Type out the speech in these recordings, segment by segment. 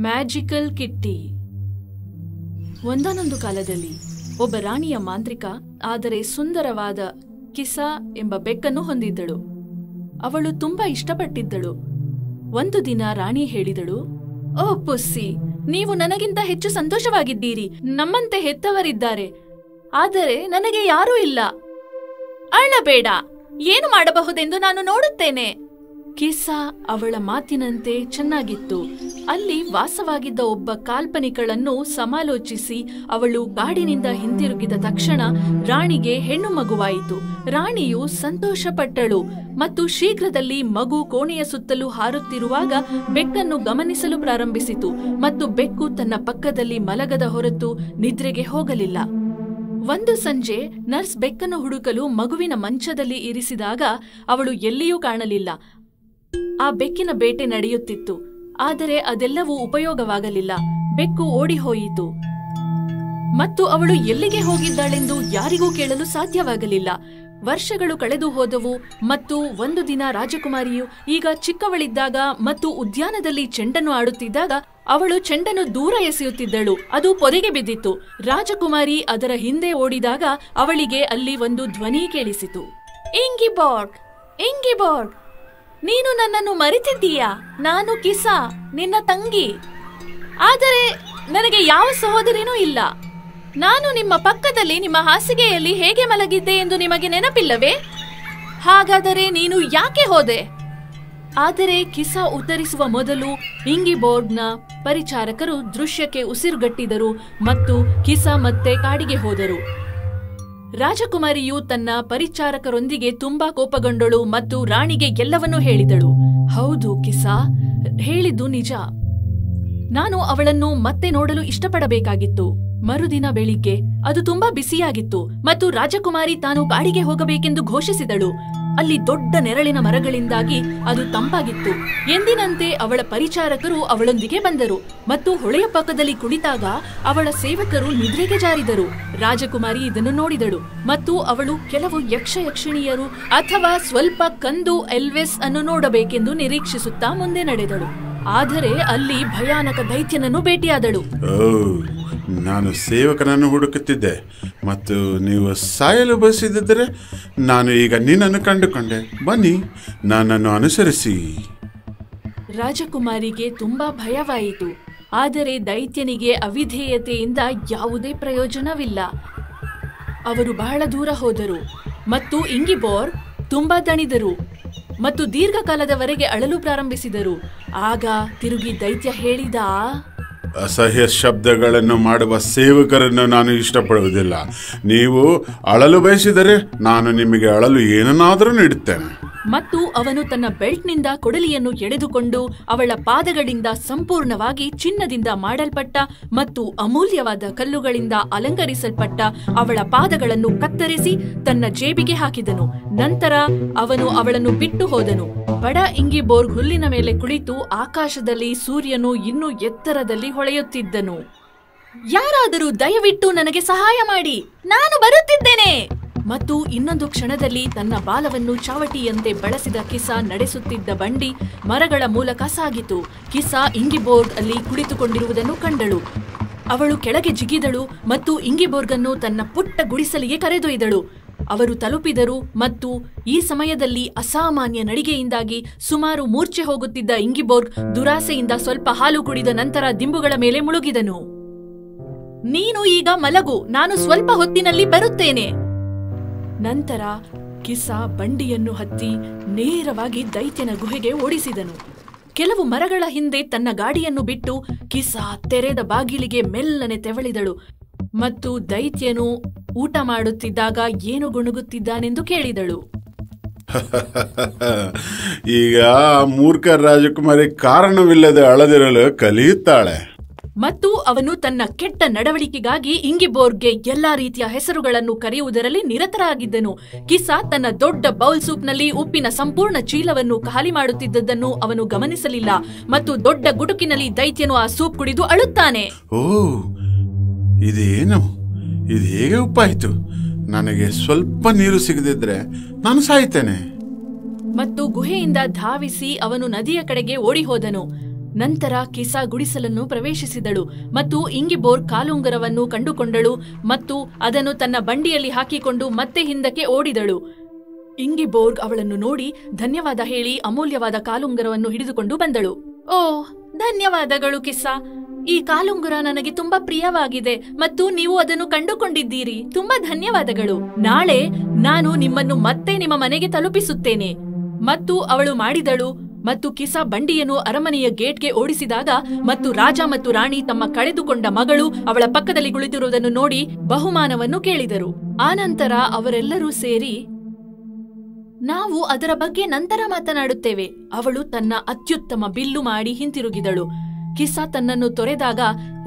Magical Kitty. ಒಂದಾನೊಂದು ಕಾಲದಲ್ಲಿ ಒಬ್ಬ ರಾಣಿಯ ಮಾಂತ್ರಿಕ ಆದರೆ ಸುಂದರವಾದ ಕಿಸಾ ಎಂಬ ಬೆಕ್ಕನ್ನು ಹೊಂದಿದ್ದಳು. ಅವಳು ತುಂಬಾ ಇಷ್ಟಪಟ್ಟಿದ್ದಳು. ಒಂದು ದಿನ ರಾಣಿ ಹೇಳಿದಳು, ಓ ಪುಸ್ಸಿ, ನೀವು ನನಗಿಂತ ಹೆಚ್ಚು ಸಂತೋಷವಾಗಿದ್ದೀರಿ. ನಮ್ಮಂತೆ ಹೆತ್ತವರಿದ್ದಾರೆ, ಆದರೆ ನನಗೆ ಯಾರೂ ಇಲ್ಲ. ಅಳಬೇಡ, ಏನು ಮಾಡಬಹುದೆಂದು ನಾನು ನೋಡುತ್ತೇನೆ. ಕಿಸಾ ಅವಳ ಮಾತಿನಂತೆ ಚೆನ್ನಾಗಿತ್ತು. ಅಲ್ಲಿ ವಾಸವಾಗಿದ್ದ ಒಬ್ಬ ಕಾಲ್ಪನಿಕಳನ್ನು ಸಮಾಲೋಚಿಸಿ ಅವಳು ಕಾಡಿನಿಂದ ಹಿಂತಿರುಗಿದ ತಕ್ಷಣ ರಾಣಿಗೆ ಹೆಣ್ಣು ಮಗುವಾಯಿತು. ರಾಣಿಯು ಸಂತೋಷಪಟ್ಟಳು ಮತ್ತು ಶೀಘ್ರದಲ್ಲಿ ಮಗು ಕೋಣೆಯ ಸುತ್ತಲೂ ಹಾರುತ್ತಿರುವಾಗ ಬೆಕ್ಕನ್ನು ಗಮನಿಸಲು ಪ್ರಾರಂಭಿಸಿತು ಮತ್ತು ಬೆಕ್ಕು ತನ್ನ ಪಕ್ಕದಲ್ಲಿ ಮಲಗದ ಹೊರತು ನಿದ್ರೆಗೆ ಹೋಗಲಿಲ್ಲ. ಒಂದು ಸಂಜೆ ನರ್ಸ್ ಬೆಕ್ಕನ್ನು ಹುಡುಕಲು ಮಗುವಿನ ಮಂಚದಲ್ಲಿ ಇರಿಸಿದಾಗ ಅವಳು ಎಲ್ಲಿಯೂ ಕಾಣಲಿಲ್ಲ. ಆ ಬೆಕ್ಕಿನ ಬೇಟೆ ನಡೆಯುತ್ತಿತ್ತು, ಆದರೆ ಅದೆಲ್ಲವೂ ಉಪಯೋಗವಾಗಲಿಲ್ಲ. ಬೆಕ್ಕು ಓಡಿಹೋಯಿತು ಮತ್ತು ಅವಳು ಎಲ್ಲಿಗೆ ಹೋಗಿದ್ದಾಳೆಂದು ಯಾರಿಗೂ ಕೇಳಲು ಸಾಧ್ಯವಾಗಲಿಲ್ಲ. ವರ್ಷಗಳು ಕಳೆದು ಹೋದವು ಮತ್ತು ಒಂದು ದಿನ ರಾಜಕುಮಾರಿಯು ಈಗ ಚಿಕ್ಕವಳಿದ್ದಾಗ ಮತ್ತು ಉದ್ಯಾನದಲ್ಲಿ ಚೆಂಡನ್ನು ಆಡುತ್ತಿದ್ದಾಗ ಅವಳು ಚೆಂಡನ್ನು ದೂರ ಎಸೆಯುತ್ತಿದ್ದಳು. ಅದು ಪೊದೆಗೆ ಬಿದ್ದಿತ್ತು. ರಾಜಕುಮಾರಿ ಅದರ ಹಿಂದೆ ಓಡಿದಾಗ ಅವಳಿಗೆ ಅಲ್ಲಿ ಒಂದು ಧ್ವನಿ ಕೇಳಿಸಿತು. ಇಂಗಿಬೋರ್ಗ್, ಇಂಗಿಬೋರ್ಗ್, ನೀನು ನನ್ನನ್ನು ಮರೆತಿದ್ದೀಯಾ? ನಾನು ಕಿಸಾ, ನಿನ್ನ ತಂಗಿ. ಆದರೆ ನನಗೆ ಯಾವ ಸಹೋದರಿನೂ ಇಲ್ಲ. ನಾನು ನಿಮ್ಮ ಪಕ್ಕದಲ್ಲಿ ನಿಮ್ಮ ಹಾಸಿಗೆಯಲ್ಲಿ ಹೇಗೆ ಮಲಗಿದ್ದೆ ಎಂದು ನಿಮಗೆ ನೆನಪಿಲ್ಲವೇ? ಹಾಗಾದರೆ ನೀನು ಯಾಕೆ ಹೋದೆ? ಆದರೆ ಕಿಸಾ ಉತ್ತರಿಸುವ ಮೊದಲು ಇಂಗಿಬೋರ್ಗ್ನ ಪರಿಚಾರಕರು ದೃಶ್ಯಕ್ಕೆ ಉಸಿರುಗಟ್ಟಿದರು ಮತ್ತು ಕಿಸಾ ಮತ್ತೆ ಕಾಡಿಗೆ ಹೋದರು. ರಾಜಕುಮಾರಿಯು ತನ್ನ ಪರಿಚಾರಕರೊಂದಿಗೆ ತುಂಬಾ ಕೋಪಗೊಂಡಳು ಮತ್ತು ರಾಣಿಗೆ ಎಲ್ಲವನ್ನೂ ಹೇಳಿದಳು. ಹೌದು ಕಿಸಾ, ಹೇಳಿದ್ದು ನಿಜ. ನಾನು ಅವಳನ್ನು ಮತ್ತೆ ನೋಡಲು ಇಷ್ಟಪಡಬೇಕಾಗಿತ್ತು. ಮರುದಿನ ಬೆಳಿಗ್ಗೆ ಅದು ತುಂಬಾ ಬಿಸಿಯಾಗಿತ್ತು ಮತ್ತು ರಾಜಕುಮಾರಿ ತಾನು ಕಾಡಿಗೆ ಹೋಗಬೇಕೆಂದು ಘೋಷಿಸಿದಳು. ಅಲ್ಲಿ ದೊಡ್ಡ ನೆರಳಿನ ಮರಗಳಿಂದಾಗಿ ಅದು ತಂಪಾಗಿತ್ತು. ಎಂದಿನಂತೆ ಅವಳ ಪರಿಚಾರಕರು ಅವಳೊಂದಿಗೆ ಬಂದರು ಮತ್ತು ಹೊಳೆಯ ಪಕ್ಕದಲ್ಲಿ ಕುಳಿತಾಗ ಅವಳ ಸೇವಕರು ನಿದ್ರೆಗೆ ಜಾರಿದರು. ರಾಜಕುಮಾರಿ ಇದನ್ನು ನೋಡಿದಳು ಮತ್ತು ಅವಳು ಕೆಲವು ಯಕ್ಷಿಣಿಯರು ಅಥವಾ ಸ್ವಲ್ಪ ಕಂದು ಎಲ್ವೆಸ್ ಅನ್ನು ನೋಡಬೇಕೆಂದು ನಿರೀಕ್ಷಿಸುತ್ತಾ ಮುಂದೆ ನಡೆದಳು. ಆದರೆ ಅಲ್ಲಿ ಭಯಾನಕ ದೈತ್ಯನನ್ನು ಭೇಟಿಯಾದಳು. ನಾನು ಸೇವಕನನ್ನು ಹುಡುಕುತ್ತಿದ್ದೆ ಮತ್ತು ನೀವು ಸಾಯಲು ಬಯಸಿದ್ದರೆ ನಾನು ಈಗ ನಿನ್ನನ್ನು ಕಂಡುಕೊಂಡೆ. ಬನ್ನಿ, ನನ್ನನ್ನು ಅನುಸರಿಸಿ. ರಾಜಕುಮಾರಿಗೆ ತುಂಬಾ ಭಯವಾಯಿತು. ಆದರೆ ದೈತ್ಯನಿಗೆ ಅವಿಧೇಯತೆಯಿಂದ ಯಾವುದೇ ಪ್ರಯೋಜನವಿಲ್ಲ. ಅವರು ಬಹಳ ದೂರ ಹೋದರು ಮತ್ತು ಇಂಗಿಬೋರ್ ತುಂಬಾ ದಣಿದರು ಮತ್ತು ದೀರ್ಘಕಾಲದವರೆಗೆ ಅಳಲು ಪ್ರಾರಂಭಿಸಿದರು. ಆಗ ತಿರುಗಿ ದೈತ್ಯ ಹೇಳಿದ, ಅಸಹ್ಯ ಶಬ್ದಗಳನ್ನು ಮಾಡುವ ಸೇವಕರನ್ನು ನಾನು ಇಷ್ಟಪಡುವುದಿಲ್ಲ. ನೀವು ಅಳಲು ಬಯಸಿದರೆ ನಾನು ನಿಮಗೆ ಅಳಲು ಏನನ್ನಾದರೂ ನೀಡುತ್ತೇನೆ. ಮತ್ತು ಅವನು ತನ್ನ ಬೆಲ್ಟ್ನಿಂದ ಕೊಡಲಿಯನ್ನು ಎಳೆದುಕೊಂಡು ಅವಳ ಪಾದಗಳಿಂದ ಸಂಪೂರ್ಣವಾಗಿ ಚಿನ್ನದಿಂದ ಮಾಡಲ್ಪಟ್ಟ ಮತ್ತು ಅಮೂಲ್ಯವಾದ ಕಲ್ಲುಗಳಿಂದ ಅಲಂಕರಿಸಲ್ಪಟ್ಟ ಅವಳ ಪಾದಗಳನ್ನು ಕತ್ತರಿಸಿ ತನ್ನ ಜೇಬಿಗೆ ಹಾಕಿದನು. ನಂತರ ಅವನು ಅವಳನ್ನು ಬಿಟ್ಟು ಹೋದನು. ಬಡ ಇಂಗಿಬೋರ್ಗ್ ಹುಲ್ಲಿನ ಮೇಲೆ ಕುಳಿತು ಆಕಾಶದಲ್ಲಿ ಸೂರ್ಯನು ಇನ್ನೂ ಎತ್ತರದಲ್ಲಿ ಹೊಳೆಯುತ್ತಿದ್ದನು. ಯಾರಾದರೂ ದಯವಿಟ್ಟು ನನಗೆ ಸಹಾಯ ಮಾಡಿ, ನಾನು ಬರುತ್ತಿದ್ದೇನೆ. ಮತ್ತು ಇನ್ನೊಂದು ಕ್ಷಣದಲ್ಲಿ ತನ್ನ ಬಾಲವನ್ನು ಚಾವಟಿಯಂತೆ ಬಳಸಿದ ಕಿಸಾ ನಡೆಸುತ್ತಿದ್ದ ಬಂಡಿ ಮರಗಳ ಮೂಲಕ ಸಾಗಿತು. ಕಿಸಾ ಇಂಗಿಬೋರ್ಗ್ ಅಲ್ಲಿ ಕುಳಿತುಕೊಂಡಿರುವುದನ್ನು ಕಂಡಳು. ಅವಳು ಕೆಳಗೆ ಜಿಗಿದಳು ಮತ್ತು ಇಂಗಿಬೋರ್ಗನ್ನು ತನ್ನ ಪುಟ್ಟ ಗುಡಿಸಲಿಗೆ ಕರೆದೊಯ್ದಳು. ಅವರು ತಲುಪಿದರು ಮತ್ತು ಈ ಸಮಯದಲ್ಲಿ ಅಸಾಮಾನ್ಯ ನಡಿಗೆಯಿಂದಾಗಿ ಸುಮಾರು ಮೂರ್ಛೆ ಹೋಗುತ್ತಿದ್ದ ಇಂಗಿಬೋರ್ಗ್ ದುರಾಸೆಯಿಂದ ಸ್ವಲ್ಪ ಹಾಲು ಕುಡಿದ ನಂತರ ದಿಂಬುಗಳ ಮೇಲೆ ಮುಳುಗಿದನು. ನೀನು ಈಗ ಮಲಗು, ನಾನು ಸ್ವಲ್ಪ ಹೊತ್ತಿನಲ್ಲಿ ಬರುತ್ತೇನೆ. ನಂತರ ಕಿಸಾ ಬಂಡಿಯನ್ನು ಹತ್ತಿ ನೇರವಾಗಿ ದೈತ್ಯನ ಗುಹೆಗೆ ಓಡಿಸಿದನು. ಕೆಲವು ಮರಗಳ ಹಿಂದೆ ತನ್ನ ಗಾಡಿಯನ್ನು ಬಿಟ್ಟು ಕಿಸಾ ತೆರೆದ ಬಾಗಿಲಿಗೆ ಮೆಲ್ಲನೆ ತೆವಳಿದಳು ಮತ್ತು ದೈತ್ಯನು ಊಟ ಮಾಡುತ್ತಿದ್ದಾಗ ಏನು ಗುಣಗುತ್ತಿದ್ದಾನೆಂದು ಕೇಳಿದಳು. ಈಗ ಮೂರ್ಖ ರಾಜಕುಮಾರಿ ಕಾರಣವಿಲ್ಲದೆ ಅಳದಿರಲು ಕಲಿಯುತ್ತಾಳೆ. ಮತ್ತು ಅವನು ತನ್ನ ಕೆಟ್ಟ ನಡವಳಿಕೆಗಾಗಿ ಇಂಗಿಬೋರ್ಗ್ಗೆ ಎಲ್ಲಾ ರೀತಿಯ ಹೆಸರುಗಳನ್ನು ಕರೆಯುವುದರಲ್ಲಿ ನಿರತರಾಗಿದ್ದನು. ಕಿಸಾ ತನ್ನ ದೊಡ್ಡ ಬೌಲ್ ಸೂಪ್ನಲ್ಲಿ ಉಪ್ಪಿನ ಸಂಪೂರ್ಣ ಚೀಲವನ್ನು ಖಾಲಿ ಮಾಡುತ್ತಿದ್ದದ್ದನ್ನು ಅವನು ಗಮನಿಸಲಿಲ್ಲ ಮತ್ತು ದೊಡ್ಡ ಗುಟುಕಿನಲ್ಲಿ ದೈತ್ಯನು ಆ ಸೂಪ್ ಕುಡಿದು ಅಳುತ್ತಾನೆ. ಓ, ಇದೇನು? ಇದು ಹೇಗೆ ಉಪ್ಪಾಯಿತು? ನನಗೆ ಸ್ವಲ್ಪ ನೀರು ಸಿಗದಿದ್ರೆ ನಾನು ಸಾಯ್ತೇನೆ. ಮತ್ತು ಗುಹೆಯಿಂದ ಧಾವಿಸಿ ಅವನು ನದಿಯ ಕಡೆಗೆ ಓಡಿ ಹೋದನು. ನಂತರ ಕಿಸಾ ಗುಡಿಸಲನ್ನು ಪ್ರವೇಶಿಸಿದಳು ಮತ್ತು ಇಂಗಿಬೋರ್ ಕಾಲುಂಗರವನ್ನು ಕಂಡುಕೊಂಡಳು ಮತ್ತು ಅದನ್ನು ತನ್ನ ಬಂಡಿಯಲ್ಲಿ ಹಾಕಿಕೊಂಡು ಮತ್ತೆ ಹಿಂದಕ್ಕೆ ಓಡಿದಳು. ಇಂಗಿಬೋರ್ಗ್ ಅವಳನ್ನು ನೋಡಿ ಧನ್ಯವಾದ ಹೇಳಿ ಅಮೂಲ್ಯವಾದ ಕಾಲುಂಗರವನ್ನು ಹಿಡಿದುಕೊಂಡು ಬಂದಳು. ಓ, ಧನ್ಯವಾದಗಳು ಕಿಸಾ. ಈ ಕಾಲುಂಗುರ ನನಗೆ ತುಂಬಾ ಪ್ರಿಯವಾಗಿದೆ ಮತ್ತು ನೀವು ಅದನ್ನು ಕಂಡುಕೊಂಡಿದ್ದೀರಿ. ತುಂಬಾ ಧನ್ಯವಾದಗಳು. ನಾಳೆ ನಾನು ನಿಮ್ಮನ್ನು ಮತ್ತೆ ನಿಮ್ಮ ಮನೆಗೆ ತಲುಪಿಸುತ್ತೇನೆ. ಮತ್ತು ಅವಳು ಮಾಡಿದಳು. ಮತ್ತು ಕಿಸಾ ಬಂಡಿಯನ್ನು ಅರಮನೆಯ ಗೇಟ್ಗೆ ಓಡಿಸಿದಾಗ ಮತ್ತು ರಾಜ ಮತ್ತು ರಾಣಿ ತಮ್ಮ ಕಳೆದುಕೊಂಡ ಮಗಳು ಅವಳ ಪಕ್ಕದಲ್ಲಿ ಕುಳಿತಿರುವುದನ್ನು ನೋಡಿ ಬಹುಮಾನವನ್ನು ಕೇಳಿದರು. ಆನಂತರ ಅವರೆಲ್ಲರೂ ಸೇರಿ, ನಾವು ಅದರ ಬಗ್ಗೆ ನಂತರ ಮಾತನಾಡುತ್ತೇವೆ. ಅವಳು ತನ್ನ ಅತ್ಯುತ್ತಮ ಬಿಲ್ಲು ಮಾಡಿ ಹಿಂತಿರುಗಿದಳು. ಕಿಸಾ ತನ್ನನ್ನು ತೊರೆದಾಗ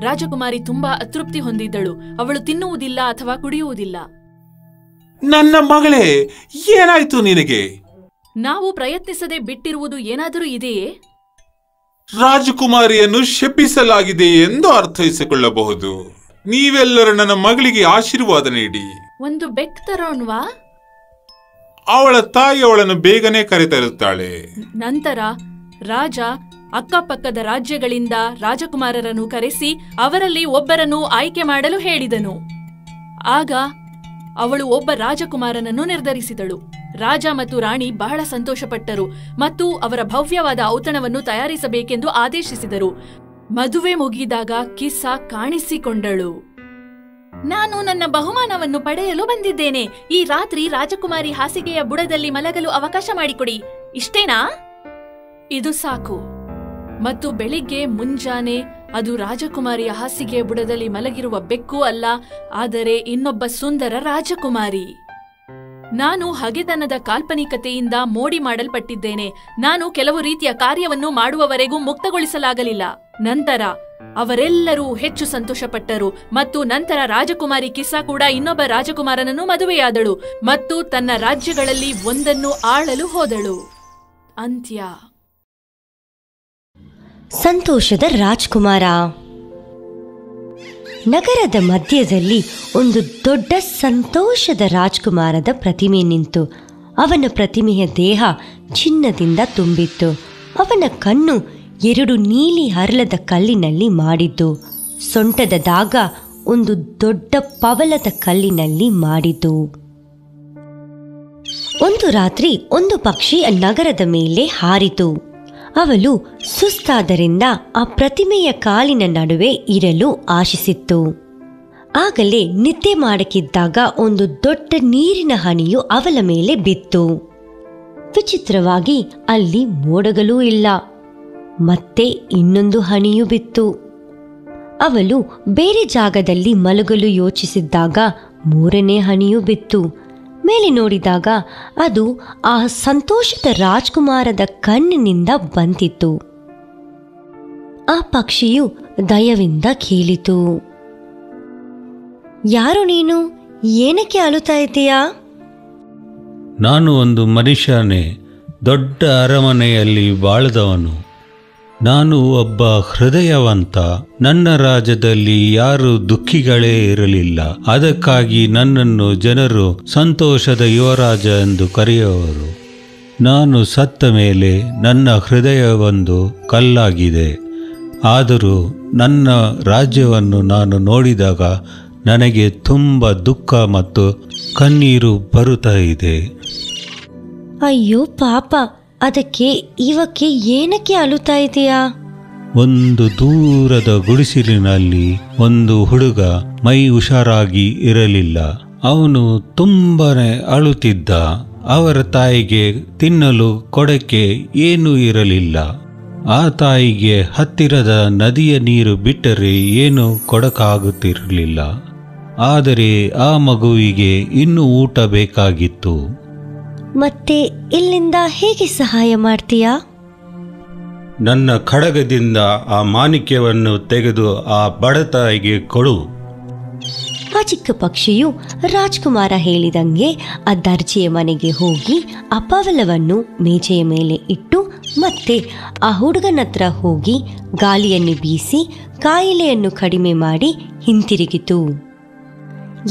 ರಾಜಕುಮಾರಿ ತುಂಬಾ ಅತೃಪ್ತಿ ಹೊಂದಿದ್ದಳು. ಅವಳು ತಿನ್ನುವುದಿಲ್ಲ ಅಥವಾ ಕುಡಿಯುವುದಿಲ್ಲ. ನನ್ನ ಮಗಳೇ, ಏನಾಯ್ತು ನಿನಗೆ? ನಾವು ಪ್ರಯತ್ನಿಸದೆ ಬಿಟ್ಟಿರುವುದು ಏನಾದರೂ ಇದೆಯೇ? ರಾಜಕುಮಾರಿಯನ್ನು ಶಪಿಸಲಾಗಿದೆ ಎಂದು ಅರ್ಥೈಸಿಕೊಳ್ಳಬಹುದು. ನೀವೆಲ್ಲರೂ ನನ್ನ ಮಗಳಿಗೆ ಆಶೀರ್ವಾದ ನೀಡಿ. ಒಂದು ಬೆಕ್ ತರೋಣ್ವಾ? ಅವಳ ತಾಯಿ ಅವಳನ್ನು ಬೇಗನೆ ಕರೆತರುತ್ತಾಳೆ. ನಂತರ ರಾಜ ಅಕ್ಕಪಕ್ಕದ ರಾಜ್ಯಗಳಿಂದ ರಾಜಕುಮಾರರನ್ನು ಕರೆಸಿ ಅವರಲ್ಲಿ ಒಬ್ಬರನ್ನು ಆಯ್ಕೆ ಮಾಡಲು ಹೇಳಿದನು. ಆಗ ಅವಳು ಒಬ್ಬ ರಾಜಕುಮಾರನನ್ನು ನಿರ್ಧರಿಸಿದಳು. ರಾಜ ಮತ್ತು ರಾಣಿ ಬಹಳ ಸಂತೋಷಪಟ್ಟರು ಮತ್ತು ಅವರ ಭವ್ಯವಾದ ಔತಣವನ್ನು ತಯಾರಿಸಬೇಕೆಂದು ಆದೇಶಿಸಿದರು. ಮದುವೆ ಮುಗಿದಾಗ ಕಿಸಾ ಕಾಣಿಸಿಕೊಂಡಳು. ನಾನು ನನ್ನ ಬಹುಮಾನವನ್ನು ಪಡೆಯಲು ಬಂದಿದ್ದೇನೆ. ಈ ರಾತ್ರಿ ರಾಜಕುಮಾರಿ ಹಾಸಿಗೆಯ ಬುಡದಲ್ಲಿ ಮಲಗಲು ಅವಕಾಶ ಮಾಡಿಕೊಡಿ. ಇಷ್ಟೇನಾ? ಇದು ಸಾಕು. ಮತ್ತು ಬೆಳಿಗ್ಗೆ ಮುಂಜಾನೆ ಅದು ರಾಜಕುಮಾರಿಯ ಹಾಸಿಗೆಯ ಬುಡದಲ್ಲಿ ಮಲಗಿರುವ ಬೆಕ್ಕು ಅಲ್ಲ, ಆದರೆ ಇನ್ನೊಬ್ಬ ಸುಂದರ ರಾಜಕುಮಾರಿ. ನಾನು ಹಗೆತನದ ಕಾಲ್ಪನಿಕತೆಯಿಂದ ಮೋಡಿ ಮಾಡಲ್ಪಟ್ಟಿದ್ದೇನೆ. ನಾನು ಕೆಲವು ರೀತಿಯ ಕಾರ್ಯವನ್ನು ಮಾಡುವವರೆಗೂ ಮುಕ್ತಗೊಳಿಸಲಾಗಲಿಲ್ಲ. ನಂತರ ಅವರೆಲ್ಲರೂ ಹೆಚ್ಚು ಸಂತೋಷಪಟ್ಟರು ಮತ್ತು ನಂತರ ರಾಜಕುಮಾರಿ ಕಿಸಾ ಕೂಡ ಇನ್ನೊಬ್ಬ ರಾಜಕುಮಾರನನ್ನು ಮದುವೆಯಾದಳು ಮತ್ತು ತನ್ನ ರಾಜ್ಯಗಳಲ್ಲಿ ಒಂದನ್ನು ಆಳಲು ಹೋದಳು. ಅಂತ್ಯ. ಸಂತೋಷದ ರಾಜ್ಕುಮಾರ. ನಗರದ ಮಧ್ಯದಲ್ಲಿ ಒಂದು ದೊಡ್ಡ ಸಂತೋಷದ ರಾಜ್ಕುಮಾರದ ಪ್ರತಿಮೆ ನಿಂತು. ಅವನ ಪ್ರತಿಮೆಯ ದೇಹ ಚಿನ್ನದಿಂದ ತುಂಬಿತ್ತು. ಅವನ ಕಣ್ಣು 2 ನೀಲಿ ಹರಳದ ಕಲ್ಲಿನಲ್ಲಿ ಮಾಡಿದ್ದು. ಸೊಂಟದ ದಾಗ ಒಂದು ದೊಡ್ಡ ಪವಲದ ಕಲ್ಲಿನಲ್ಲಿ ಮಾಡಿದ್ದು. ಒಂದು ರಾತ್ರಿ ಒಂದು ಪಕ್ಷಿ ನಗರದ ಮೇಲೆ ಹಾರಿತು. ಅವಳು ಸುಸ್ತಾದರಿಂದ ಆ ಪ್ರತಿಮೆಯ ಕಾಲಿನ ನಡುವೆ ಇರಲು ಆಶಿಸಿತ್ತು. ಆಗಲೇ ನಿದ್ದೆ ಮಾಡಕ್ಕಿದ್ದಾಗ ಒಂದು ದೊಡ್ಡ ನೀರಿನ ಹನಿಯು ಅವಳ ಮೇಲೆ ಬಿತ್ತು. ವಿಚಿತ್ರವಾಗಿ ಅಲ್ಲಿ ಮೋಡಗಳೂ ಇಲ್ಲ. ಮತ್ತೆ ಇನ್ನೊಂದು ಹನಿಯು ಬಿತ್ತು. ಅವಳು ಬೇರೆ ಜಾಗದಲ್ಲಿ ಮಲಗಲು ಯೋಚಿಸಿದ್ದಾಗ 3ನೇ ಹನಿಯು ಬಿತ್ತು. ಮೇಲೆ ನೋಡಿದಾಗ ಅದು ಆ ಸಂತೋಷದ ರಾಜ್ಕುಮಾರದ ಕಣ್ಣಿನಿಂದ ಬಂದಿತ್ತು. ಆ ಪಕ್ಷಿಯು ದಯವಿಂದ ಕೇಳಿತು, ಯಾರು ನೀನು? ಏನಕ್ಕೆ ಅಳುತ್ತಾ ಇದ್ದೀಯಾ? ನಾನು ಒಂದು ಮನುಷ್ಯನೇ, ದೊಡ್ಡ ಅರಮನೆಯಲ್ಲಿ ಬಾಳದವನು. ನಾನು ಒಬ್ಬ ಹೃದಯವಂತ. ನನ್ನ ರಾಜ್ಯದಲ್ಲಿ ಯಾರು ದುಃಖಿಗಳೇ ಇರಲಿಲ್ಲ. ಅದಕ್ಕಾಗಿ ನನ್ನನ್ನು ಜನರು ಸಂತೋಷದ ಯುವರಾಜ ಎಂದು ಕರೆಯುವರು. ನಾನು ಸತ್ತ ಮೇಲೆ ನನ್ನ ಹೃದಯವೊಂದು ಕಲ್ಲಾಗಿದೆ. ಆದರೂ ನನ್ನ ರಾಜ್ಯವನ್ನು ನಾನು ನೋಡಿದಾಗ ನನಗೆ ತುಂಬ ದುಃಖ ಮತ್ತು ಕಣ್ಣೀರು ಬರುತ್ತಾ ಇದೆ. ಅಯ್ಯೋ ಪಾಪ, ಅದಕ್ಕೆ ಇವಕ್ಕೆ ಏನಕ್ಕೆ ಅಳುತ್ತಾ ಇದೆಯಾ? ಒಂದು ದೂರದ ಗುಡಿಸಲಿನಲ್ಲಿ ಒಂದು ಹುಡುಗ ಮೈ ಹುಷಾರಾಗಿ ಇರಲಿಲ್ಲ. ಅವನು ತುಂಬನೇ ಅಳುತ್ತಿದ್ದ. ಅವರ ತಾಯಿಗೆ ತಿನ್ನಲು ಕೊಡಕ್ಕೆ ಏನೂ ಇರಲಿಲ್ಲ. ಆ ತಾಯಿಗೆ ಹತ್ತಿರದ ನದಿಯ ನೀರು ಬಿಟ್ಟರೆ ಏನೂ ಕೊಡಕ್ಕಾಗುತ್ತಿರಲಿಲ್ಲ. ಆದರೆ ಆ ಮಗುವಿಗೆ ಇನ್ನೂ ಊಟ ಬೇಕಾಗಿತ್ತು. ಮತ್ತೆ ಇಲ್ಲಿಂದ ಹೇಗೆ ಸಹಾಯ ಮಾಡ್ತೀಯಾ? ನನ್ನ ಖಡ್ಗದಿಂದ ಆ ಮಾಣಿಕ್ಯವನ್ನು ತೆಗೆದು ಆ ಬಡತಾಯಿಗೆ ಕೊಡು. ಆ ಚಿಕ್ಕ ಪಕ್ಷಿಯು ರಾಜ್ಕುಮಾರ ಹೇಳಿದಂಗೆ ಆ ದರ್ಜಿಯ ಮನೆಗೆ ಹೋಗಿ ಆ ಪವಲವನ್ನು ಮೇಜೆಯ ಮೇಲೆ ಇಟ್ಟು ಮತ್ತೆ ಆ ಹುಡುಗನತ್ರ ಹೋಗಿ ಗಾಳಿಯನ್ನು ಬೀಸಿ ಕಾಯಿಲೆಯನ್ನು ಕಡಿಮೆ ಮಾಡಿ ಹಿಂತಿರುಗಿತು.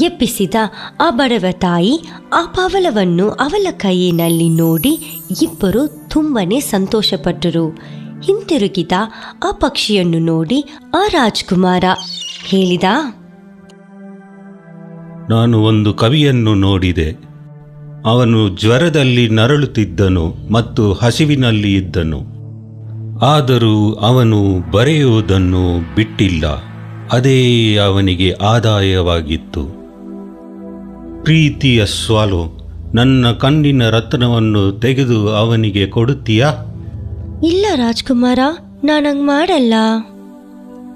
ಎಬ್ಬಿಸಿದ ಆ ಬಡವ ತಾಯಿ ಆ ಪವಲವನ್ನು ಅವಳ ಕೈಯಿನಲ್ಲಿ ನೋಡಿ ಇಬ್ಬರು ತುಂಬನೇ ಸಂತೋಷಪಟ್ಟರು. ಹಿಂತಿರುಗಿದ ಆ ಪಕ್ಷಿಯನ್ನು ನೋಡಿ ಆ ರಾಜ್ಕುಮಾರ ಹೇಳಿದ, ನಾನು ಒಂದು ಕವಿಯನ್ನು ನೋಡಿದೆ. ಅವನು ಜ್ವರದಲ್ಲಿ ನರಳುತ್ತಿದ್ದನು ಮತ್ತು ಹಸಿವಿನಲ್ಲಿ ಇದ್ದನು. ಆದರೂ ಅವನು ಬರೆಯುವುದನ್ನು ಬಿಟ್ಟಿಲ್ಲ. ಅದೇ ಅವನಿಗೆ ಆದಾಯವಾಗಿತ್ತು. ಪ್ರೀತಿಯ ಸ್ವಾಲು, ನನ್ನ ಕಣ್ಣಿನ ರತ್ನವನ್ನು ತೆಗೆದು ಅವನಿಗೆ ಕೊಡುತ್ತೀಯಾ? ಇಲ್ಲ ರಾಜ್ಕುಮಾರ, ನಾನಂಗ್ ಮಾಡಲ್ಲ.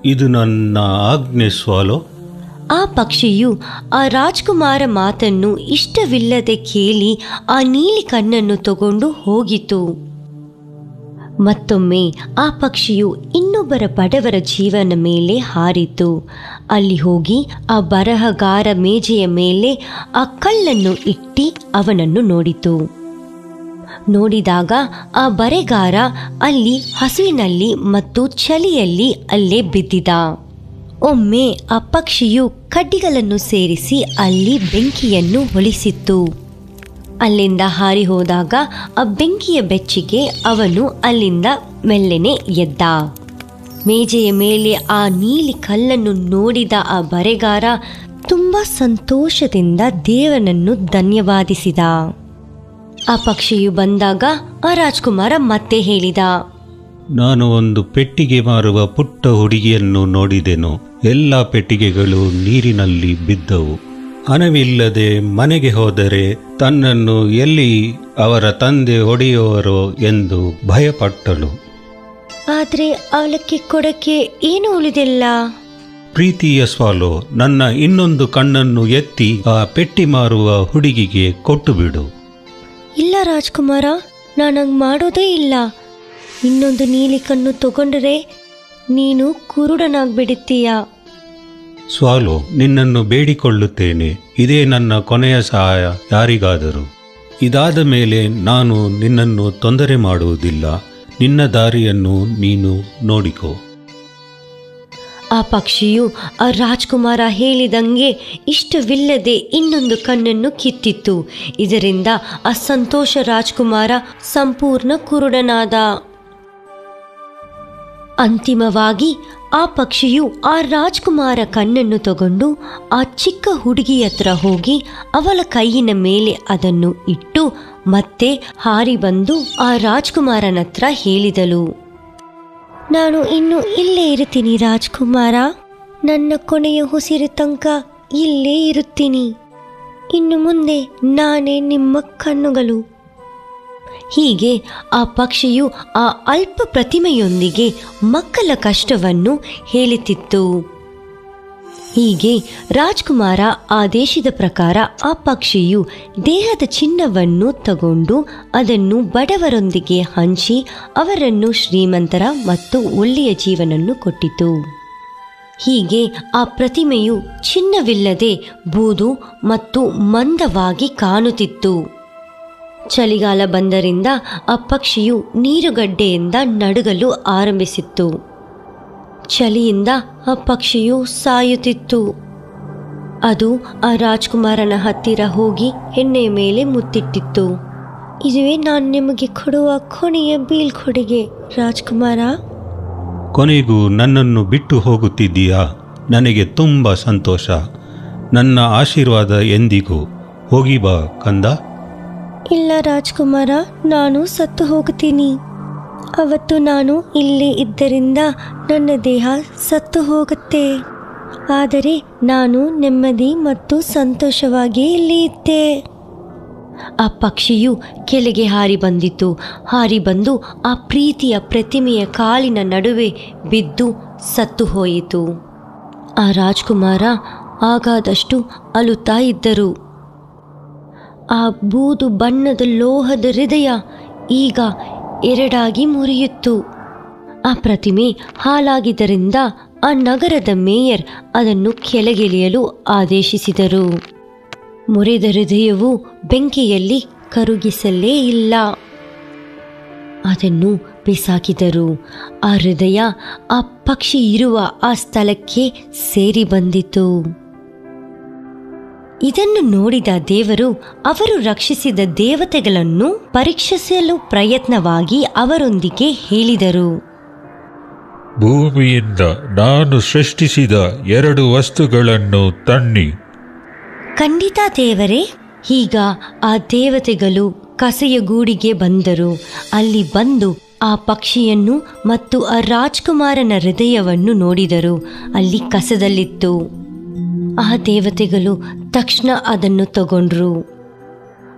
ಇದು ನನ್ನ ಆಜ್ಞೆ ಸ್ವಾಲು. ಆ ಪಕ್ಷಿಯು ಆ ರಾಜ್ಕುಮಾರ ಮಾತನ್ನು ಇಷ್ಟವಿಲ್ಲದೆ ಕೇಳಿ ಆ ನೀಲಿ ಕಣ್ಣನ್ನು ತಗೊಂಡು ಹೋಗಿತು. ಮತ್ತೊಮ್ಮೆ ಆ ಪಕ್ಷಿಯು ಇನ್ನೊಬ್ಬರ ಬಡವರ ಜೀವನ ಮೇಲೆ ಹಾರಿತು. ಅಲ್ಲಿ ಹೋಗಿ ಆ ಬರಹಗಾರ ಮೇಜೆಯ ಮೇಲೆ ಆ ಕಲ್ಲನ್ನು ಇಟ್ಟಿ ಅವನನ್ನು ನೋಡಿತು. ನೋಡಿದಾಗ ಆ ಬರೆಗಾರ ಅಲ್ಲಿ ಹಸುವಿನಲ್ಲಿ ಮತ್ತು ಚಳಿಯಲ್ಲಿ ಅಲ್ಲೇ ಬಿದ್ದಿದ್ದ. ಒಮ್ಮೆ ಆ ಪಕ್ಷಿಯು ಕಡ್ಡಿಗಳನ್ನು ಸೇರಿಸಿ ಅಲ್ಲಿ ಬೆಂಕಿಯನ್ನು ಹೊಳಿಸಿತ್ತು. ಅಲ್ಲಿಂದ ಹಾರಿ ಹೋದಾಗ ಆ ಬೆಂಕಿಯ ಬೆಚ್ಚಿಗೆ ಅವನು ಅಲ್ಲಿಂದ ಮೆಲ್ಲನೆ ಎದ್ದ. ಮೇಜೆಯ ಮೇಲೆ ಆ ನೀಲಿ ಕಲ್ಲನ್ನು ನೋಡಿದ ಆ ಬರೆಗಾರ ತುಂಬಾ ಸಂತೋಷದಿಂದ ದೇವನನ್ನು ಧನ್ಯವಾದಿಸಿದ. ಆ ಪಕ್ಷಿಯು ಬಂದಾಗ ಆ ರಾಜ್ಕುಮಾರ ಮತ್ತೆ ಹೇಳಿದ, ನಾನು ಒಂದು ಪೆಟ್ಟಿಗೆ ಮಾರುವ ಪುಟ್ಟ ಹುಡುಗಿಯನ್ನು ನೋಡಿದೆನು. ಎಲ್ಲ ಪೆಟ್ಟಿಗೆಗಳು ನೀರಿನಲ್ಲಿ ಬಿದ್ದವು. ಹಣವಿಲ್ಲದೆ ಮನೆಗೆ ಹೋದರೆ ತನ್ನನ್ನು ಎಲ್ಲಿ ಅವರ ತಂದೆ ಹೊಡೆಯುವರೋ ಎಂದು ಭಯಪಟ್ಟಳು. ಆದ್ರೆ ಅವಳಕ್ಕೆ ಕೊಡಕ್ಕೆ ಏನು ಉಳಿದಿಲ್ಲ. ಪ್ರೀತಿಯ ಸ್ವಾಲು, ನನ್ನ ಇನ್ನೊಂದು ಕಣ್ಣನ್ನು ಎತ್ತಿ ಆ ಪೆಟ್ಟಿ ಮಾರುವ ಹುಡುಗಿಗೆ ಕೊಟ್ಟು ಬಿಡು. ಇಲ್ಲ ರಾಜ್ಕುಮಾರ, ನಾನಂಗ್ ಮಾಡೋದೇ ಇಲ್ಲ. ಇನ್ನೊಂದು ನೀಲಿ ಕಣ್ಣು ತಗೊಂಡ್ರೆ ನೀನು ಕುರುಡನಾಗ್ಬಿಡುತ್ತೀಯ. ಸ್ವಾಲು, ನಿನ್ನನ್ನು ಬೇಡಿಕೊಳ್ಳುತ್ತೇನೆ. ಇದೇ ನನ್ನ ಕೊನೆಯ ಸಹಾಯ ಯಾರಿಗಾದರೂ. ಇದಾದ ಮೇಲೆ ನಾನು ನಿನ್ನನ್ನು ತೊಂದರೆ ಮಾಡುವುದಿಲ್ಲ. ನಿನ್ನ ದಾರಿಯನ್ನು ನೀನು ನೋಡಿಕೋ. ಆ ಪಕ್ಷಿಯು ಆ ರಾಜ್ಕುಮಾರ ಹೇಳಿದಂಗೆ ಇಷ್ಟವಿಲ್ಲದೆ ಇನ್ನೊಂದು ಕಣ್ಣನ್ನು ಕಿತ್ತಿತ್ತು. ಇದರಿಂದ ಆ ಸಂತೋಷ ರಾಜ್ಕುಮಾರ ಸಂಪೂರ್ಣ ಕುರುಡನಾದ. ಅಂತಿಮವಾಗಿ ಆ ಪಕ್ಷಿಯು ಆ ರಾಜ್ಕುಮಾರ ಕಣ್ಣನ್ನು ತಗೊಂಡು ಆ ಚಿಕ್ಕ ಹುಡುಗಿ ಹತ್ರ ಹೋಗಿ ಅವಳ ಕೈಯಿನ ಮೇಲೆ ಅದನ್ನು ಇಟ್ಟು ಮತ್ತೆ ಹಾರಿ ಬಂದು ಆ ರಾಜ್ಕುಮಾರನ ಹತ್ರ ಹೇಳಿದಳು, ನಾನು ಇನ್ನು ಇಲ್ಲೇ ಇರುತ್ತೀನಿ ರಾಜ್ಕುಮಾರ. ನನ್ನ ಕೊನೆಯ ಉಸಿರು ತನಕ ಇಲ್ಲೇ ಇರುತ್ತೀನಿ. ಇನ್ನು ಮುಂದೆ ನಾನೇ ನಿಮ್ಮ ಕಣ್ಣುಗಳು. ಹೀಗೆ ಆ ಪಕ್ಷಿಯು ಆ ಅಲ್ಪ ಪ್ರತಿಮೆಯೊಂದಿಗೆ ಮಕ್ಕಳ ಕಷ್ಟವನ್ನು ಹೇಳುತ್ತಿತ್ತು. ಹೀಗೆ ರಾಜ್ಕುಮಾರ ಆದೇಶದ ಪ್ರಕಾರ ಆ ಪಕ್ಷಿಯು ದೇಹದ ಚಿನ್ನವನ್ನು ತಗೊಂಡು ಅದನ್ನು ಬಡವರೊಂದಿಗೆ ಹಂಚಿ ಅವರನ್ನು ಶ್ರೀಮಂತರ ಮತ್ತು ಒಳ್ಳೆಯ ಜೀವನವನ್ನು ಕೊಟ್ಟಿತು. ಹೀಗೆ ಆ ಪ್ರತಿಮೆಯು ಚಿನ್ನವಿಲ್ಲದೆ ಬೂದು ಮತ್ತು ಮಂದವಾಗಿ ಕಾಣುತ್ತಿತ್ತು. ಚಳಿಗಾಲ ಬಂದರಿಂದ ಆ ಪಕ್ಷಿಯು ನೀರುಗಡ್ಡೆಯಿಂದ ನಡುಗಲು ಆರಂಭಿಸಿತ್ತು. ಚಳಿಯಿಂದ ಆ ಪಕ್ಷಿಯು ಸಾಯುತ್ತಿತ್ತು. ಅದು ಆ ರಾಜ್ಕುಮಾರನ ಹತ್ತಿರ ಹೋಗಿ ಎಣ್ಣೆಯ ಮೇಲೆ ಮುತ್ತಿಟ್ಟಿತ್ತು. ಇದುವೇ ನಾನು ನಿಮಗೆ ಕೊಡುವ ಕೊನೆಯ ಬೀಳ್ಕೊಡುಗೆ ರಾಜ್ಕುಮಾರ. ಕೊನೆಗೂ ನನ್ನನ್ನು ಬಿಟ್ಟು ಹೋಗುತ್ತಿದ್ದೀಯಾ? ನನಗೆ ತುಂಬ ಸಂತೋಷ. ನನ್ನ ಆಶೀರ್ವಾದ ಎಂದಿಗೂ. ಹೋಗಿ ಬಾ ಕಂದ. ಇಲ್ಲ ರಾಜ್ಕುಮಾರ, ನಾನು ಸತ್ತು ಹೋಗುತ್ತೀನಿ. ಅವತ್ತು ನಾನು ಇಲ್ಲೇ ಇದ್ದರಿಂದ ನನ್ನ ದೇಹ ಸತ್ತು ಹೋಗುತ್ತೆ. ಆದರೆ ನಾನು ನೆಮ್ಮದಿ ಮತ್ತು ಸಂತೋಷವಾಗಿ ಇಲ್ಲಿ ಇದ್ದೆ. ಆ ಪಕ್ಷಿಯು ಕೆಳಗೆ ಹಾರಿ ಬಂದಿತು. ಹಾರಿ ಬಂದು ಆ ಪ್ರೀತಿಯ ಪ್ರತಿಮೆಯ ಕಾಲಿನ ನಡುವೆ ಬಿದ್ದು ಸತ್ತು ಹೋಯಿತು. ಆ ರಾಜ್ಕುಮಾರ ಆಗಾದಷ್ಟು ಅಳುತ್ತಾ ಇದ್ದರು. ಆ ಬೂದು ಬಣ್ಣದ ಲೋಹದ ಹೃದಯ ಈಗ ಎರಡಾಗಿ ಮುರಿಯಿತು. ಆ ಪ್ರತಿಮೆ ಹಾಳಾಗಿದ್ದರಿಂದ ಆ ನಗರದ ಮೇಯರ್ ಅದನ್ನು ಕೆಳಗಿಳಿಯಲು ಆದೇಶಿಸಿದರು. ಮುರಿದ ಹೃದಯವು ಬೆಂಕಿಯಲ್ಲಿ ಕರಗಿಸಲೇ ಇಲ್ಲ. ಅದನ್ನು ಬಿಸಾಕಿದರು. ಆ ಹೃದಯ ಆ ಪಕ್ಷಿ ಇರುವ ಆ ಸ್ಥಳಕ್ಕೆ ಸೇರಿ ಬಂದಿತು. ಇದನ್ನು ನೋಡಿದ ದೇವರು ಅವರು ರಕ್ಷಿಸಿದ ದೇವತೆಗಳನ್ನು ಪರೀಕ್ಷಿಸಲು ಪ್ರಯತ್ನವಾಗಿ ಅವರೊಂದಿಗೆ ಹೇಳಿದರು. ಭೂಮಿಯಿಂದ ನಾನು ಸೃಷ್ಟಿಸಿದ 2 ವಸ್ತುಗಳನ್ನು ತನ್ನಿ. ಖಂಡಿತ ದೇವರೇ. ಈಗ ಆ ದೇವತೆಗಳು ಕಸೆಯ ಗೂಡಿಗೆ ಬಂದರು. ಅಲ್ಲಿ ಬಂದು ಆ ಪಕ್ಷಿಯನ್ನು ಮತ್ತು ಆ ರಾಜ್ಕುಮಾರನ ಹೃದಯವನ್ನು ನೋಡಿದರು. ಅಲ್ಲಿ ಕಸದಲ್ಲಿತ್ತು. ಆ ದೇವತೆಗಳು ತಕ್ಷಣ ಅದನ್ನು ತಗೊಂಡ್ರು.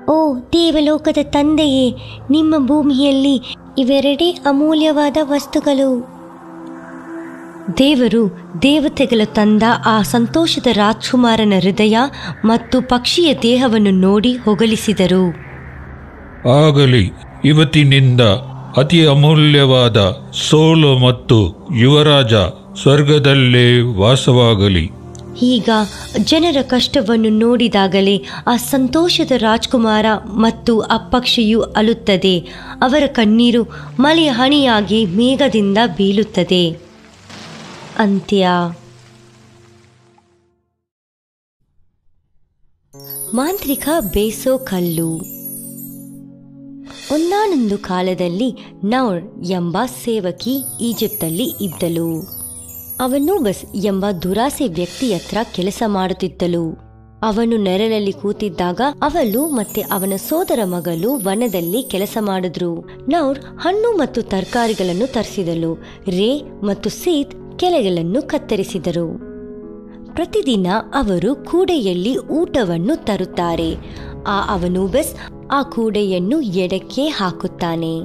ಓ ದೇವಲೋಕದ ತಂದೆಯೇ, ನಿಮ್ಮ ಭೂಮಿಯಲ್ಲಿ ಇವೆರಡೇ ಅಮೂಲ್ಯವಾದ ವಸ್ತುಗಳು. ದೇವರು ದೇವತೆಗಳ ತಂದ ಆ ಸಂತೋಷದ ರಾಜ್ಕುಮಾರನ ಹೃದಯ ಮತ್ತು ಪಕ್ಷಿಯ ದೇಹವನ್ನು ನೋಡಿ ಹೊಗಳಿಸಿದರು. ಆಗಲಿ, ಇವತ್ತಿನಿಂದ ಅತಿ ಅಮೂಲ್ಯವಾದ ಸೋಲು ಮತ್ತು ಯುವರಾಜ ಸ್ವರ್ಗದಲ್ಲೇ ವಾಸವಾಗಲಿ. ಈಗ ಜನರ ಕಷ್ಟವನ್ನು ನೋಡಿದಾಗಲೇ ಆ ಸಂತೋಷದ ರಾಜ್ಕುಮಾರ ಮತ್ತು ಆ ಪಕ್ಷಿಯು ಅಳುತ್ತದೆ. ಅವರ ಕಣ್ಣೀರು ಮಳೆಯ ಹನಿಯಾಗಿ ಮೇಘದಿಂದ ಬೀಳುತ್ತದೆ. ಅಂತ್ಯ. ಮಾಂತ್ರಿಕ ಬೇಸೋ ಕಲ್ಲು. ಒಂದಾನೊಂದು ಕಾಲದಲ್ಲಿ ನೌರ್ ಎಂಬ ಸೇವಕಿ ಈಜಿಪ್ಟಲ್ಲಿ ಇದ್ದಳು. ಅವನೂಬಸ್ ಎಂಬ ದುರಾಸೆ ವ್ಯಕ್ತಿ ಹತ್ರ ಕೆಲಸ ಮಾಡುತ್ತಿದ್ದಳು. ಅವನು ನೆರಳಲ್ಲಿ ಕೂತಿದ್ದಾಗ ಅವಳು ಮತ್ತೆ ಅವನ ಸೋದರ ಮಗಳು ವನದಲ್ಲಿ ಕೆಲಸ ಮಾಡಿದ್ರು. ನೌರ್ ಹಣ್ಣು ಮತ್ತು ತರಕಾರಿಗಳನ್ನು ತರಿಸಿದಳು. ರೇ ಮತ್ತು ಸೀತ್ ಕೆಲೆಗಳನ್ನು ಕತ್ತರಿಸಿದರು. ಪ್ರತಿದಿನ ಅವರು ಕೂಡೆಯಲ್ಲಿ ಊಟವನ್ನು ತರುತ್ತಾರೆ. ಅವನೂಬಸ್ ಆ ಕೂಡೆಯನ್ನು ಎಡಕ್ಕೆ ಹಾಕುತ್ತಾನೆ.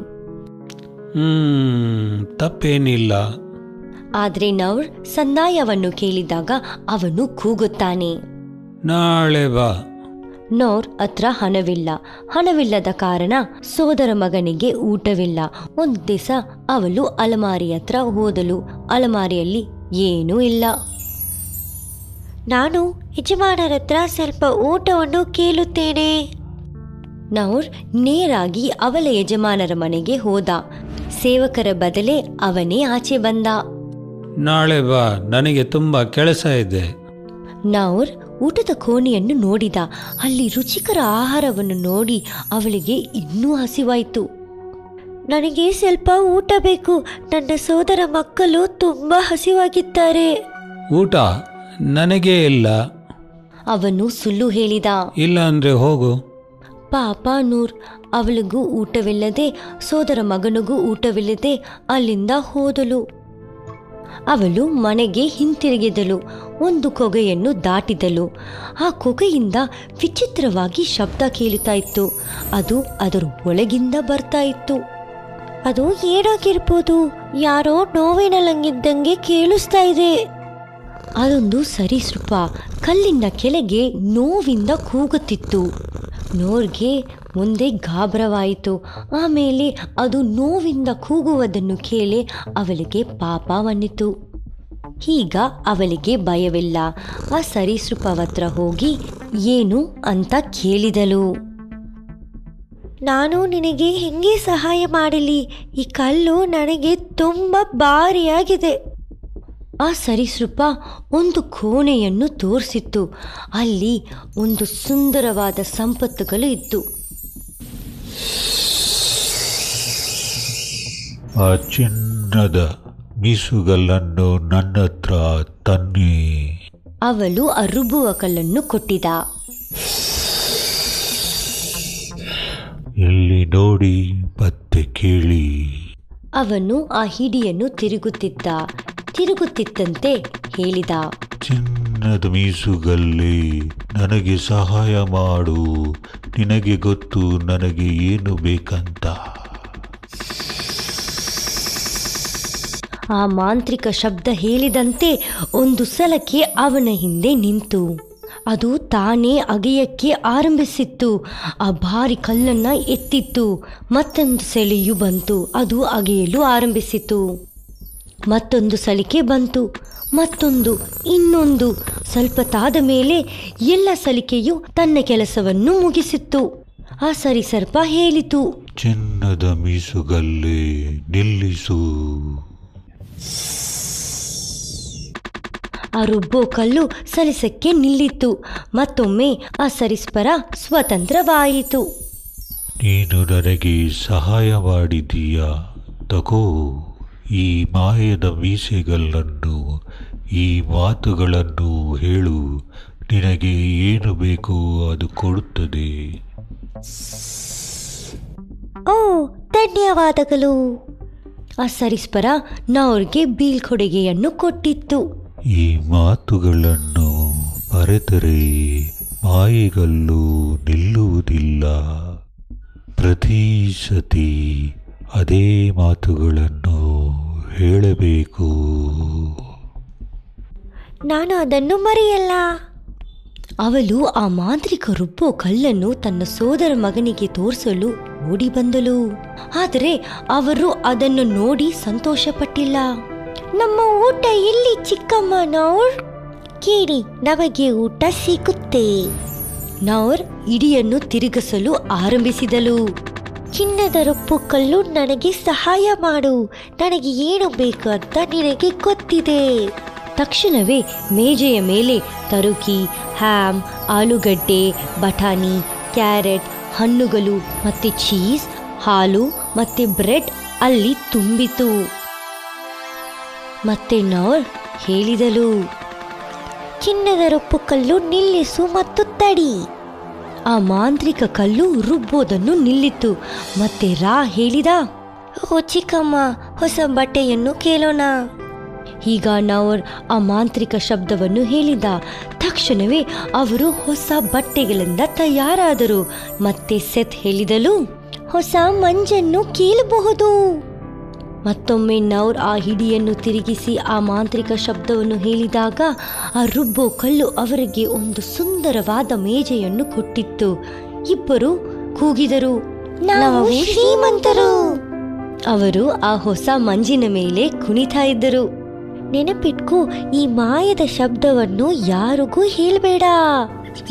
ತಪ್ಪೇನಿಲ್ಲ. ಆದ್ರೆ ನೌರ್ ಸಂದಾಯವನ್ನು ಕೇಳಿದಾಗ ಅವನು ಕೂಗುತ್ತಾನೆ, ನಾಳೆ ಬಾ. ನೌರ್ ಹತ್ರ ಹಣವಿಲ್ಲದ ಕಾರಣ ಸೋದರ ಮಗನಿಗೆ ಊಟವಿಲ್ಲ. ಒಂದು ದಿವಸ ಅವಳು ಅಲಮಾರಿ ಹತ್ರ ಹೋದಳು. ಅಲಮಾರಿಯಲ್ಲಿ ಏನೂ ಇಲ್ಲ. ನಾನು ಯಜಮಾನರ ಹತ್ರ ಸ್ವಲ್ಪ ಊಟವನ್ನು ಕೇಳುತ್ತೇನೆ. ನೌರ್ ನೇರಾಗಿ ಅವಳ ಯಜಮಾನರ ಮನೆಗೆ ಹೋದ. ಸೇವಕರ ಬದಲೇ ಅವನೇ ಆಚೆ ಬಂದ. ನಾಳೆ ಬಾ, ನನಗೆ ತುಂಬ ಕೆಲಸ ಇದೆ. ನೌರ್ ಊಟದ ಕೋಣೆಯನ್ನು ನೋಡಿದ. ಅಲ್ಲಿ ರುಚಿಕರ ಆಹಾರವನ್ನು ನೋಡಿ ಅವಳಿಗೆ ಇನ್ನೂ ಹಸಿವಾಯಿತು. ನನಗೆ ಸ್ವಲ್ಪ ಊಟ ಬೇಕು. ನನ್ನ ಸೋದರ ಮಕ್ಕಳು ತುಂಬ ಹಸಿವಾಗಿದ್ದಾರೆ. ಊಟ ನನಗೇ ಇಲ್ಲ. ಅವನು ಸುಳ್ಳು ಹೇಳಿದ. ಇಲ್ಲ ಅಂದ್ರೆ ಹೋಗು. ಪಾಪ ನೂರ್, ಅವಳಿಗೂ ಊಟವಿಲ್ಲದೆ ಸೋದರ ಮಗನಿಗೂ ಊಟವಿಲ್ಲದೆ ಅಲ್ಲಿಂದ ಹೋದಳು. ಅವಳು ಮನೆಗೆ ಹಿಂತಿರುಗಿದಳು. ಒಂದು ಕೊಗೆಯನ್ನು ದಾಟಿದಳು. ಆ ಕೊಗೆಯಿಂದ ವಿಚಿತ್ರವಾಗಿ ಶಬ್ದ ಕೇಳುತ್ತಾ ಇತ್ತು. ಅದು ಅದರ ಒಳಗಿಂದ ಬರ್ತಾ ಇತ್ತು. ಅದು ಏನಾಗಿರ್ಬೋದು? ಯಾರೋ ನೋವಿನಲ್ಲಂಗಿದ್ದಂಗೆ ಕೇಳಿಸ್ತಾ ಇದೆ. ಅದೊಂದು ಸರೀಸೃಪ ಕಲ್ಲಿನ ಕೆಳಗೆ ನೋವಿಂದ ಕೂಗುತ್ತಿತ್ತು. ನೋರ್ಗೆ ಮುಂದೆ ಗಾಬರವಾಯಿತು. ಆಮೇಲೆ ಅದು ನೋವಿಂದ ಕೂಗುವುದನ್ನು ಕೇಳಿ ಅವಳಿಗೆ ಪಾಪವನ್ನಿತು. ಈಗ ಅವಳಿಗೆ ಭಯವಿಲ್ಲ. ಆ ಸರೀಸೃಪವತ್ರ ಹೋಗಿ ಏನು ಅಂತ ಕೇಳಿದಳು. ನಾನು ನಿನಗೆ ಹೆಂಗೆ ಸಹಾಯ ಮಾಡಲಿ? ಈ ಕಲ್ಲು ನನಗೆ ತುಂಬ ಭಾರಿಯಾಗಿದೆ. ಆ ಸರೀಸೃಪ ಒಂದು ಕೋಣೆಯನ್ನು ತೋರಿಸಿತ್ತು. ಅಲ್ಲಿ ಒಂದು ಸುಂದರವಾದ ಸಂಪತ್ತುಗಳು ಇತ್ತು. ಆ ಚಿನ್ನದ ಮೀಸುಗಲ್ಲನ್ನು ನನ್ನ ಹತ್ರ ತನ್ನಿ. ಅವಳು ಆ ರುಬ್ಬುವ ಕಲ್ಲನ್ನು ಕೊಟ್ಟಿದ. ಎಲ್ಲಿ ನೋಡಿ ಮತ್ತೆ ಕೇಳಿ. ಅವನು ಆ ಹಿಡಿಯನ್ನು ತಿರುಗುತ್ತಿದ್ದಂತೆ ಹೇಳಿದ, ಚಿನ್ನದ ಮೀಸುಗಲ್ಲಿ ನನಗೆ ಸಹಾಯ ಮಾಡು. ನಿನಗೆ ಗೊತ್ತು ನನಗೆ ಏನು ಬೇಕಂತ. ಆ ಮಾಂತ್ರಿಕ ಶಬ್ದ ಹೇಳಿದಂತೆ ಒಂದು ಸಲಕ್ಕೆ ಅವನ ಹಿಂದೆ ನಿಂತು ಅದು ತಾನೇ ಅಗೆಯಕ್ಕೆ ಆರಂಭಿಸಿತ್ತು. ಆ ಭಾರಿ ಕಲ್ಲನ್ನ ಎತ್ತಿತ್ತು. ಮತ್ತೊಂದು ಸೆಳೆಯು ಬಂತು. ಅದು ಅಗೆಯಲು ಆರಂಭಿಸಿತು. ಮತ್ತೊಂದು ಸಲಿಕೆ ಬಂತು. ಮತ್ತೊಂದು, ಇನ್ನೊಂದು. ಸ್ವಲ್ಪ ತಾದ ಮೇಲೆ ಎಲ್ಲ ಸಲಿಕೆಯು ತನ್ನ ಕೆಲಸವನ್ನು ಮುಗಿಸಿತ್ತು. ಆ ಸರಿಸರ್ಪ ಹೇಳಿತು, ಚಿನ್ನದ ಮೀಸುಗಲ್ಲೇ ನಿಲ್ಲಿಸು. ಆ ರುಬ್ಬೋ ಕಲ್ಲು ಸಲಿಸಕ್ಕೆ ನಿಲ್ಲಿತು. ಮತ್ತೊಮ್ಮೆ ಆ ಸರಿಸ್ಪರ ಸ್ವತಂತ್ರವಾಯಿತು. ನೀನು ನನಗೆ ಸಹಾಯ ಮಾಡಿದೀಯಾ? ತಗೋ, ಈ ಮಾಯದ ಮೀಸೆಗಲ್ಲನ್ನು, ಈ ಮಾತುಗಳನ್ನು ಹೇಳು. ನಿನಗೆ ಏನು ಬೇಕೋ ಅದು ಕೊಡುತ್ತದೆ. ಓ, ಧನ್ಯವಾದಗಳು. ಆ ಸರಿಸ್ಪರ ನೌರ್ಗೆ ಬೀಳ್ಕೊಡುಗೆಯನ್ನು ಕೊಟ್ಟಿತ್ತು. ಈ ಮಾತುಗಳನ್ನು ಮರೆತರೆ ಮಾಯೆಗಲ್ಲು ನಿಲ್ಲುವುದಿಲ್ಲ. ಪ್ರತಿ ಸತಿ ಅದೇ ಮಾತುಗಳನ್ನು ಹೇಳಬೇಕು. ನಾನು ಅದನ್ನು ಮರೆಯಲ್ಲ. ಅವಳು ಆ ಮಾಂತ್ರಿಕ ರುಬ್ಬೋ ಕಲ್ಲನ್ನು ತನ್ನ ಸೋದರ ಮಗನಿಗೆ ತೋರಿಸಲು ಓಡಿ ಬಂದಳು. ಆದರೆ ಅವರು ಅದನ್ನು ನೋಡಿ ಸಂತೋಷಪಟ್ಟಿಲ್ಲ. ನಮ್ಮ ಊಟ ಎಲ್ಲಿ ಚಿಕ್ಕಮ್ಮ ನೌರ್? ಕೇಳಿ, ನಮಗೆ ಊಟ ಸಿಗುತ್ತೆ. ನೌರ್ ಇಡಿಯನ್ನು ತಿರುಗಿಸಲು ಆರಂಭಿಸಿದಳು. ಚಿನ್ನದ ರುಬ್ಬು ಕಲ್ಲು, ನನಗೆ ಸಹಾಯ ಮಾಡು. ನನಗೆ ಏನು ಬೇಕು ಅಂತ ನಿನಗೆ ಗೊತ್ತಿದೆ. ತಕ್ಷಣವೇ ಮೇಜೆಯ ಮೇಲೆ ತರುಕಿ, ಹ್ಯಾಮ್, ಆಲೂಗಡ್ಡೆ, ಬಟಾಣಿ, ಕ್ಯಾರೆಟ್, ಹಣ್ಣುಗಳು ಮತ್ತೆ ಚೀಸ್, ಹಾಲು ಮತ್ತೆ ಬ್ರೆಡ್ ಅಲ್ಲಿ ತುಂಬಿತು. ಮತ್ತೆ ನೌರ್ ಹೇಳಿದಳು, ಚಿನ್ನದ ರುಬ್ಬು ಕಲ್ಲು ನಿಲ್ಲಿಸು ಮತ್ತು ತಡಿ. ಆ ಮಾಂತ್ರಿಕ ಕಲ್ಲು ರುಬ್ಬೋದನ್ನು ನಿಲ್ಲಿತು. ಮತ್ತೆ ರಾ ಹೇಳಿದ, ಓ ಚಿಕ್ಕಮ್ಮ, ಹೊಸ ಬಟ್ಟೆಯನ್ನು ಕೇಳೋಣ. ಈಗ ನೌರ್ ಆ ಮಾಂತ್ರಿಕ ಶಬ್ದವನ್ನು ಹೇಳಿದ. ತಕ್ಷಣವೇ ಅವರು ಹೊಸ ಬಟ್ಟೆಗಳಿಂದ ತಯಾರಾದರು. ಮತ್ತೆ ಸೆತ್ ಹೇಳಿದಳು, ಹೊಸ ಮಂಜನ್ನು ಕೇಳಬಹುದು. ಮತ್ತೊಮ್ಮೆ ನೌರ್ ಆ ಹಿಡಿಯನ್ನು ತಿರುಗಿಸಿ ಆ ಮಾಂತ್ರಿಕ ಶಬ್ದವನ್ನು ಹೇಳಿದಾಗ ಆ ರುಬ್ಬೋ ಕಲ್ಲು ಅವರಿಗೆ ಒಂದು ಸುಂದರವಾದ ಮೇಜೆಯನ್ನು ಕೊಟ್ಟಿತ್ತು. ಇಬ್ಬರು ಕೂಗಿದರು, ನಾವು ಶ್ರೀಮಂತರು. ಅವರು ಆ ಹೊಸ ಮಂಜಿನ ಮೇಲೆ ಕುಣಿತಾ ಇದ್ದರು. ನೆನಪಿಟ್ಕೋ, ಈ ಮಾಯದ ಶಬ್ದವನ್ನು ಯಾರಿಗೂ ಹೇಳಬೇಡ.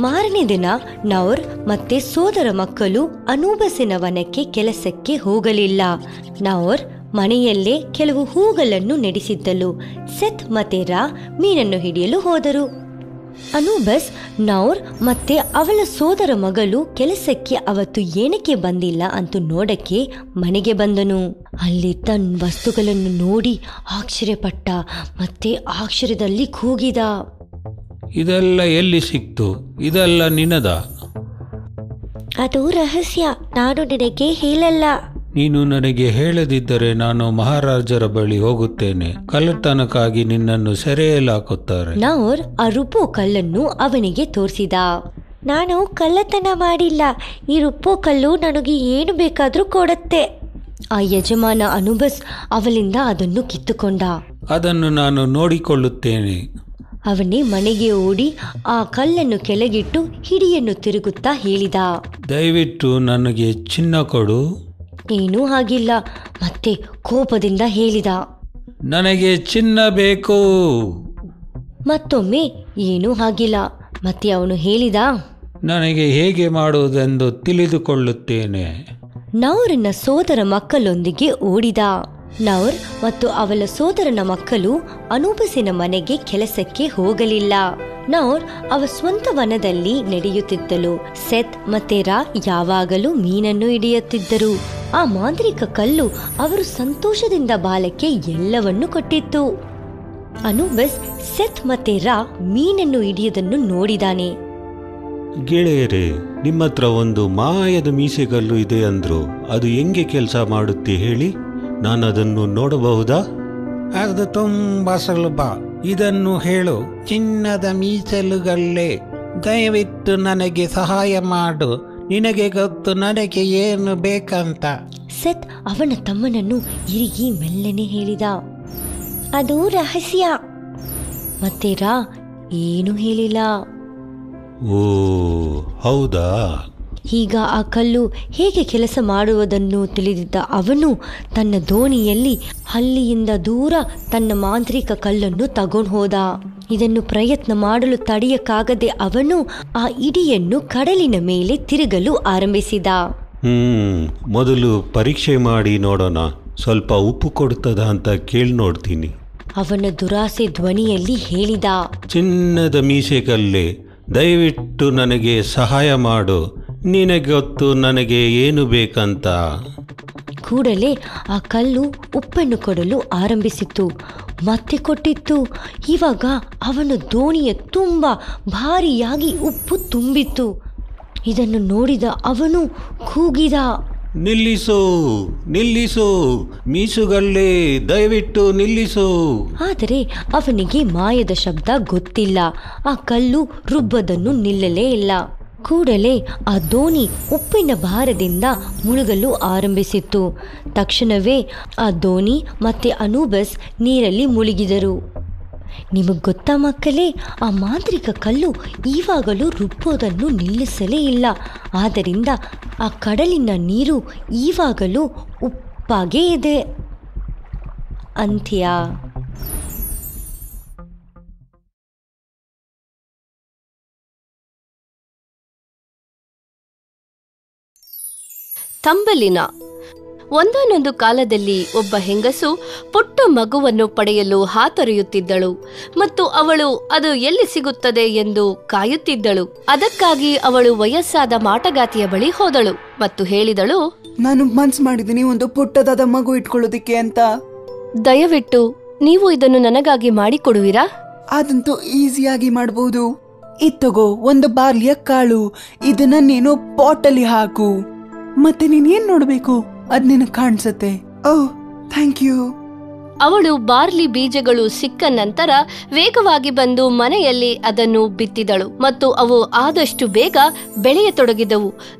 ಮಾರನೇ ದಿನ ನೌರ್ ಮತ್ತೆ ಸೋದರ ಮಕ್ಕಳು ಅನೂಬಸಿನ ವನಕ್ಕೆ ಕೆಲಸಕ್ಕೆ ಹೋಗಲಿಲ್ಲ. ನೌರ್ ಮನೆಯಲ್ಲೇ ಕೆಲವು ಹೂಗಳನ್ನು ನೆಡೆಸಿದ್ದಳು. ಸೆತ್ ಮತ್ತೆ ರಾ ಮೀನನ್ನು ಹಿಡಿಯಲು ಹೋದರು. ಅನೂಬಸ್ ನೌರ್ ಮತ್ತೆ ಅವಳ ಸೋದರ ಮಗಳು ಕೆಲಸಕ್ಕೆ ಅವತ್ತು ಏನಕ್ಕೆ ಬಂದಿಲ್ಲ ಅಂತ ನೋಡಕ್ಕೆ ಮನೆಗೆ ಬಂದನು. ಅಲ್ಲಿ ತನ್ನ ವಸ್ತುಗಳನ್ನು ನೋಡಿ ಆಶ್ಚರ್ಯಪಟ್ಟ. ಮತ್ತೆ ಆಶ್ಚರ್ಯದಲ್ಲಿ ಕೂಗಿದ, ಇದೆಲ್ಲ ಎಲ್ಲಿ ಸಿಕ್ತು? ಇದೆಲ್ಲ ನಿನದ? ಅದು ರಹಸ್ಯ, ನಾನು ನಿನಗೆ ಹೇಳಲ್ಲ. ನೀನು ನನಗೆ ಹೇಳದಿದ್ದರೆ ನಾನು ಮಹಾರಾಜರ ಬಳಿ ಹೋಗುತ್ತೇನೆ. ಕಳ್ಳತನಕ್ಕಾಗಿ ನಿನ್ನನ್ನು ಸೆರೆಯಲಾಕುತ್ತಾರೆ. ನೌರ್ ಆ ರುಬ್ಬೋ ಕಲ್ಲನ್ನು ಅವನಿಗೆ ತೋರಿಸಿದ. ನಾನು ಕಳ್ಳತನ ಮಾಡಿಲ್ಲ. ಈ ರುಬ್ಬೋ ಕಲ್ಲು ನನಗೆ ಏನು ಬೇಕಾದ್ರೂ ಕೊಡುತ್ತೆ. ಆ ಯಜಮಾನ ಅನುಬಸ್ ಅವಳಿಂದ ಅದನ್ನು ಕಿತ್ತುಕೊಂಡ. ಅದನ್ನು ನಾನು ನೋಡಿಕೊಳ್ಳುತ್ತೇನೆ. ಅವನೇ ಮನೆಗೆ ಓಡಿ ಆ ಕಲ್ಲನ್ನು ಕೆಳಗಿಟ್ಟು ಹಿಡಿಯನ್ನು ತಿರುಗುತ್ತಾ ಹೇಳಿದ, ದಯವಿಟ್ಟು ನನಗೆ ಚಿನ್ನ ಕೊಡು. ಏನೂ ಆಗಿಲ್ಲ. ಮತ್ತೆ ಕೋಪದಿಂದ ಹೇಳಿದ, ನನಗೆ ಚಿನ್ನ ಬೇಕು. ಮತ್ತೊಮ್ಮೆ ಏನೂ ಆಗಿಲ್ಲ. ಮತ್ತೆ ಅವನು ಹೇಳಿದ, ನನಗೆ ಹೇಗೆ ಮಾಡುವುದೆಂದು ತಿಳಿದುಕೊಳ್ಳುತ್ತೇನೆ. ನೌರನ ಸೋದರ ಮಕ್ಕಳೊಂದಿಗೆ ಓಡಿದ. ನೌರ್ ಮತ್ತು ಅವಳ ಸೋದರನ ಮಕ್ಕಳು ಅನೂಬಸಿನ ಮನೆಗೆ ಕೆಲಸಕ್ಕೆ ಹೋಗಲಿಲ್ಲ. ನೌರ್ ಅವ ಸ್ವಂತ ವನದಲ್ಲಿ ನಡೆಯುತ್ತಿದ್ದಳು. ಸೆತ್ ಮತ್ತೆ ರಾ ಯಾವಾಗಲೂ ಮೀನನ್ನು ಹಿಡಿಯುತ್ತಿದ್ದರು. ಆ ಮಾಂತ್ರಿಕ ಕಲ್ಲು ಅವರು ಸಂತೋಷದಿಂದ ಬಾಲಕ್ಕೆ ಎಲ್ಲವನ್ನೂ ಕೊಟ್ಟಿತ್ತು. ಅನೂಬಸ್ ಸೆತ್ ಮತ್ತೆ ರಾ ಮೀನನ್ನು ಹಿಡಿಯುವುದನ್ನು ನೋಡಿದಾನೆ. ಗೆಳೆಯರೇ, ನಿಮ್ಮ ಹತ್ರ ಒಂದು ಮಾಯದ ಮೀಸೆಗಲ್ಲು ಇದೆ ಅಂದ್ರು. ಅದು ಹೆಂಗೆ ಕೆಲಸ ಮಾಡುತ್ತೆ ಹೇಳಿ? ನಾನು ಅದನ್ನು ನೋಡಬಹುದಾ? ಅದು ತುಂಬಾ ಸುಲಭ. ಇದನ್ನು ಹೇಳು, ಚಿನ್ನದ ಮೀಸಲುಗಲ್ಲೇ, ದಯವಿಟ್ಟು ನನಗೆ ಸಹಾಯ ಮಾಡು. ನಿನಗೆ ಗೊತ್ತು ನನಗೆ ಏನು ಬೇಕಂತ. ಸೆತ್ ಅವನ ತಮ್ಮನನ್ನು ಇರಿಗಿ ಮೆಲ್ಲನೆ ಹೇಳಿದ, ಅದು ರಹಸ್ಯ. ಮತ್ತೆ ರಾ ಏನೂ ಹೇಳಿಲ್ಲ. ಓ ಹೌದಾ? ಈಗ ಆ ಕಲ್ಲು ಹೇಗೆ ಕೆಲಸ ಮಾಡುವುದನ್ನು ತಿಳಿದಿದ್ದ ಅವನು ತನ್ನ ದೋಣಿಯಲ್ಲಿ ಹಲ್ಲಿಯಿಂದ ದೂರ ತನ್ನ ಮಾಂತ್ರಿಕ ಕಲ್ಲನ್ನು ತಗೊಂಡು ಹೋದ. ಇದನ್ನು ಪ್ರಯತ್ನ ಮಾಡಲು ತಡೆಯಕ್ಕಾಗದೆ ಅವನು ಆ ಇಡಿಯನ್ನು ಕಡಲಿನ ಮೇಲೆ ತಿರುಗಲು ಆರಂಭಿಸಿದ. ಮೊದಲು ಪರೀಕ್ಷೆ ಮಾಡಿ ನೋಡೋಣ. ಸ್ವಲ್ಪ ಉಪ್ಪು ಕೊಡುತ್ತದ ಅಂತ ಕೇಳಿ ನೋಡ್ತೀನಿ. ಅವನ ದುರಾಸೆ ಧ್ವನಿಯಲ್ಲಿ ಹೇಳಿದ, ಚಿನ್ನದ ಮೀಸೆಗಲ್ಲೇ, ದಯವಿಟ್ಟು ನನಗೆ ಸಹಾಯ ಮಾಡು. ನಿನಗೆ ಗೊತ್ತು ನನಗೆ ಏನು ಬೇಕಂತ. ಕೂಡಲೇ ಆ ಕಲ್ಲು ಉಪ್ಪನ್ನು ಕೊಡಲು ಆರಂಭಿಸಿತು. ಮತ್ತೆ ಕೊಟ್ಟಿತ್ತು. ಇವಾಗ ಅವನ ದೋಣಿಯ ತುಂಬ ಭಾರಿಯಾಗಿ ಉಪ್ಪು ತುಂಬಿತ್ತು. ಇದನ್ನು ನೋಡಿದ ಅವನು ಕೂಗಿದ, ನಿಲ್ಲಿಸು, ನಿಲ್ಲಿಸು, ಮೀಸುಗಲ್ಲೇ, ದಯವಿಟ್ಟು ನಿಲ್ಲಿಸು. ಆದರೆ ಅವನಿಗೆ ಮಾಯದ ಶಬ್ದ ಗೊತ್ತಿಲ್ಲ. ಆ ಕಲ್ಲು ರುಬ್ಬದನ್ನು ನಿಲ್ಲಲೇ ಇಲ್ಲ. ಕೂಡಲೇ ಆ ದೋಣಿ ಉಪ್ಪಿನ ಭಾರದಿಂದ ಮುಳುಗಲು ಆರಂಭಿಸಿತ್ತು. ತಕ್ಷಣವೇ ಆ ದೋಣಿ ಮತ್ತೆ ಅನೂಬಸ್ ನೀರಲ್ಲಿ ಮುಳುಗಿದರು. ನಿಮಗೆ ಗೊತ್ತಾ ಮಕ್ಕಳೇ, ಆ ಮಾಂತ್ರಿಕ ಕಲ್ಲು ಈವಾಗಲೂ ರುಬ್ಬೋದನ್ನು ನಿಲ್ಲಿಸಲೇ ಇಲ್ಲ. ಆದ್ದರಿಂದ ಆ ಕಡಲಿನ ನೀರು ಈವಾಗಲೂ ಉಪ್ಪಾಗೇ ಇದೆ. ಅಂತ್ಯ. ತಂಬಲಿನ. ಒಂದಾನೊಂದು ಕಾಲದಲ್ಲಿ ಒಬ್ಬ ಹೆಂಗಸು ಪುಟ್ಟ ಮಗುವನ್ನು ಪಡೆಯಲು ಹಾತೊರೆಯುತ್ತಿದ್ದಳು ಮತ್ತು ಅವಳು ಅದು ಎಲ್ಲಿ ಸಿಗುತ್ತದೆ ಎಂದು ಕಾಯುತ್ತಿದ್ದಳು. ಅದಕ್ಕಾಗಿ ಅವಳು ವಯಸ್ಸಾದ ಮಾಟಗಾತಿಯ ಬಳಿ ಹೋದಳು ಮತ್ತು ಹೇಳಿದಳು, ನಾನು ಮನ್ಸು ಮಾಡಿದ್ದೀನಿ ಒಂದು ಪುಟ್ಟದಾದ ಮಗು ಇಟ್ಕೊಳ್ಳೋದಿಕ್ಕೆ ಅಂತ. ದಯವಿಟ್ಟು ನೀವು ಇದನ್ನು ನನಗಾಗಿ ಮಾಡಿಕೊಡುವಿರಾ? ಅದಂತೂ ಈಸಿಯಾಗಿ ಮಾಡಬಹುದು. ಇತ್ತಗೋ ಒಂದು ಬಾರ್ಲಿಯ ಕಾಳು, ಇದನ್ನ ನೀನು ಪಾಟಲ್ಲಿ ಹಾಕು, ಮತ್ತೆ ನೀನೇನ್ ನೋಡ್ಬೇಕು ಅದ್ ನಿನಗೆ ಕಾಣಿಸುತ್ತೆ. ಓಹ್, ಥ್ಯಾಂಕ್ ಯು. ಅವಳು ಬಾರ್ಲಿ ಬೀಜಗಳು ಸಿಕ್ಕ ನಂತರ ವೇಗವಾಗಿ ಬಂದು ಮನೆಯಲ್ಲಿ ಅದನ್ನು ಬಿತ್ತಿದಳು ಮತ್ತು ಅವು ಆದಷ್ಟು ಬೇಗ ಬೆಳೆಯತೊಡಗಿದವು.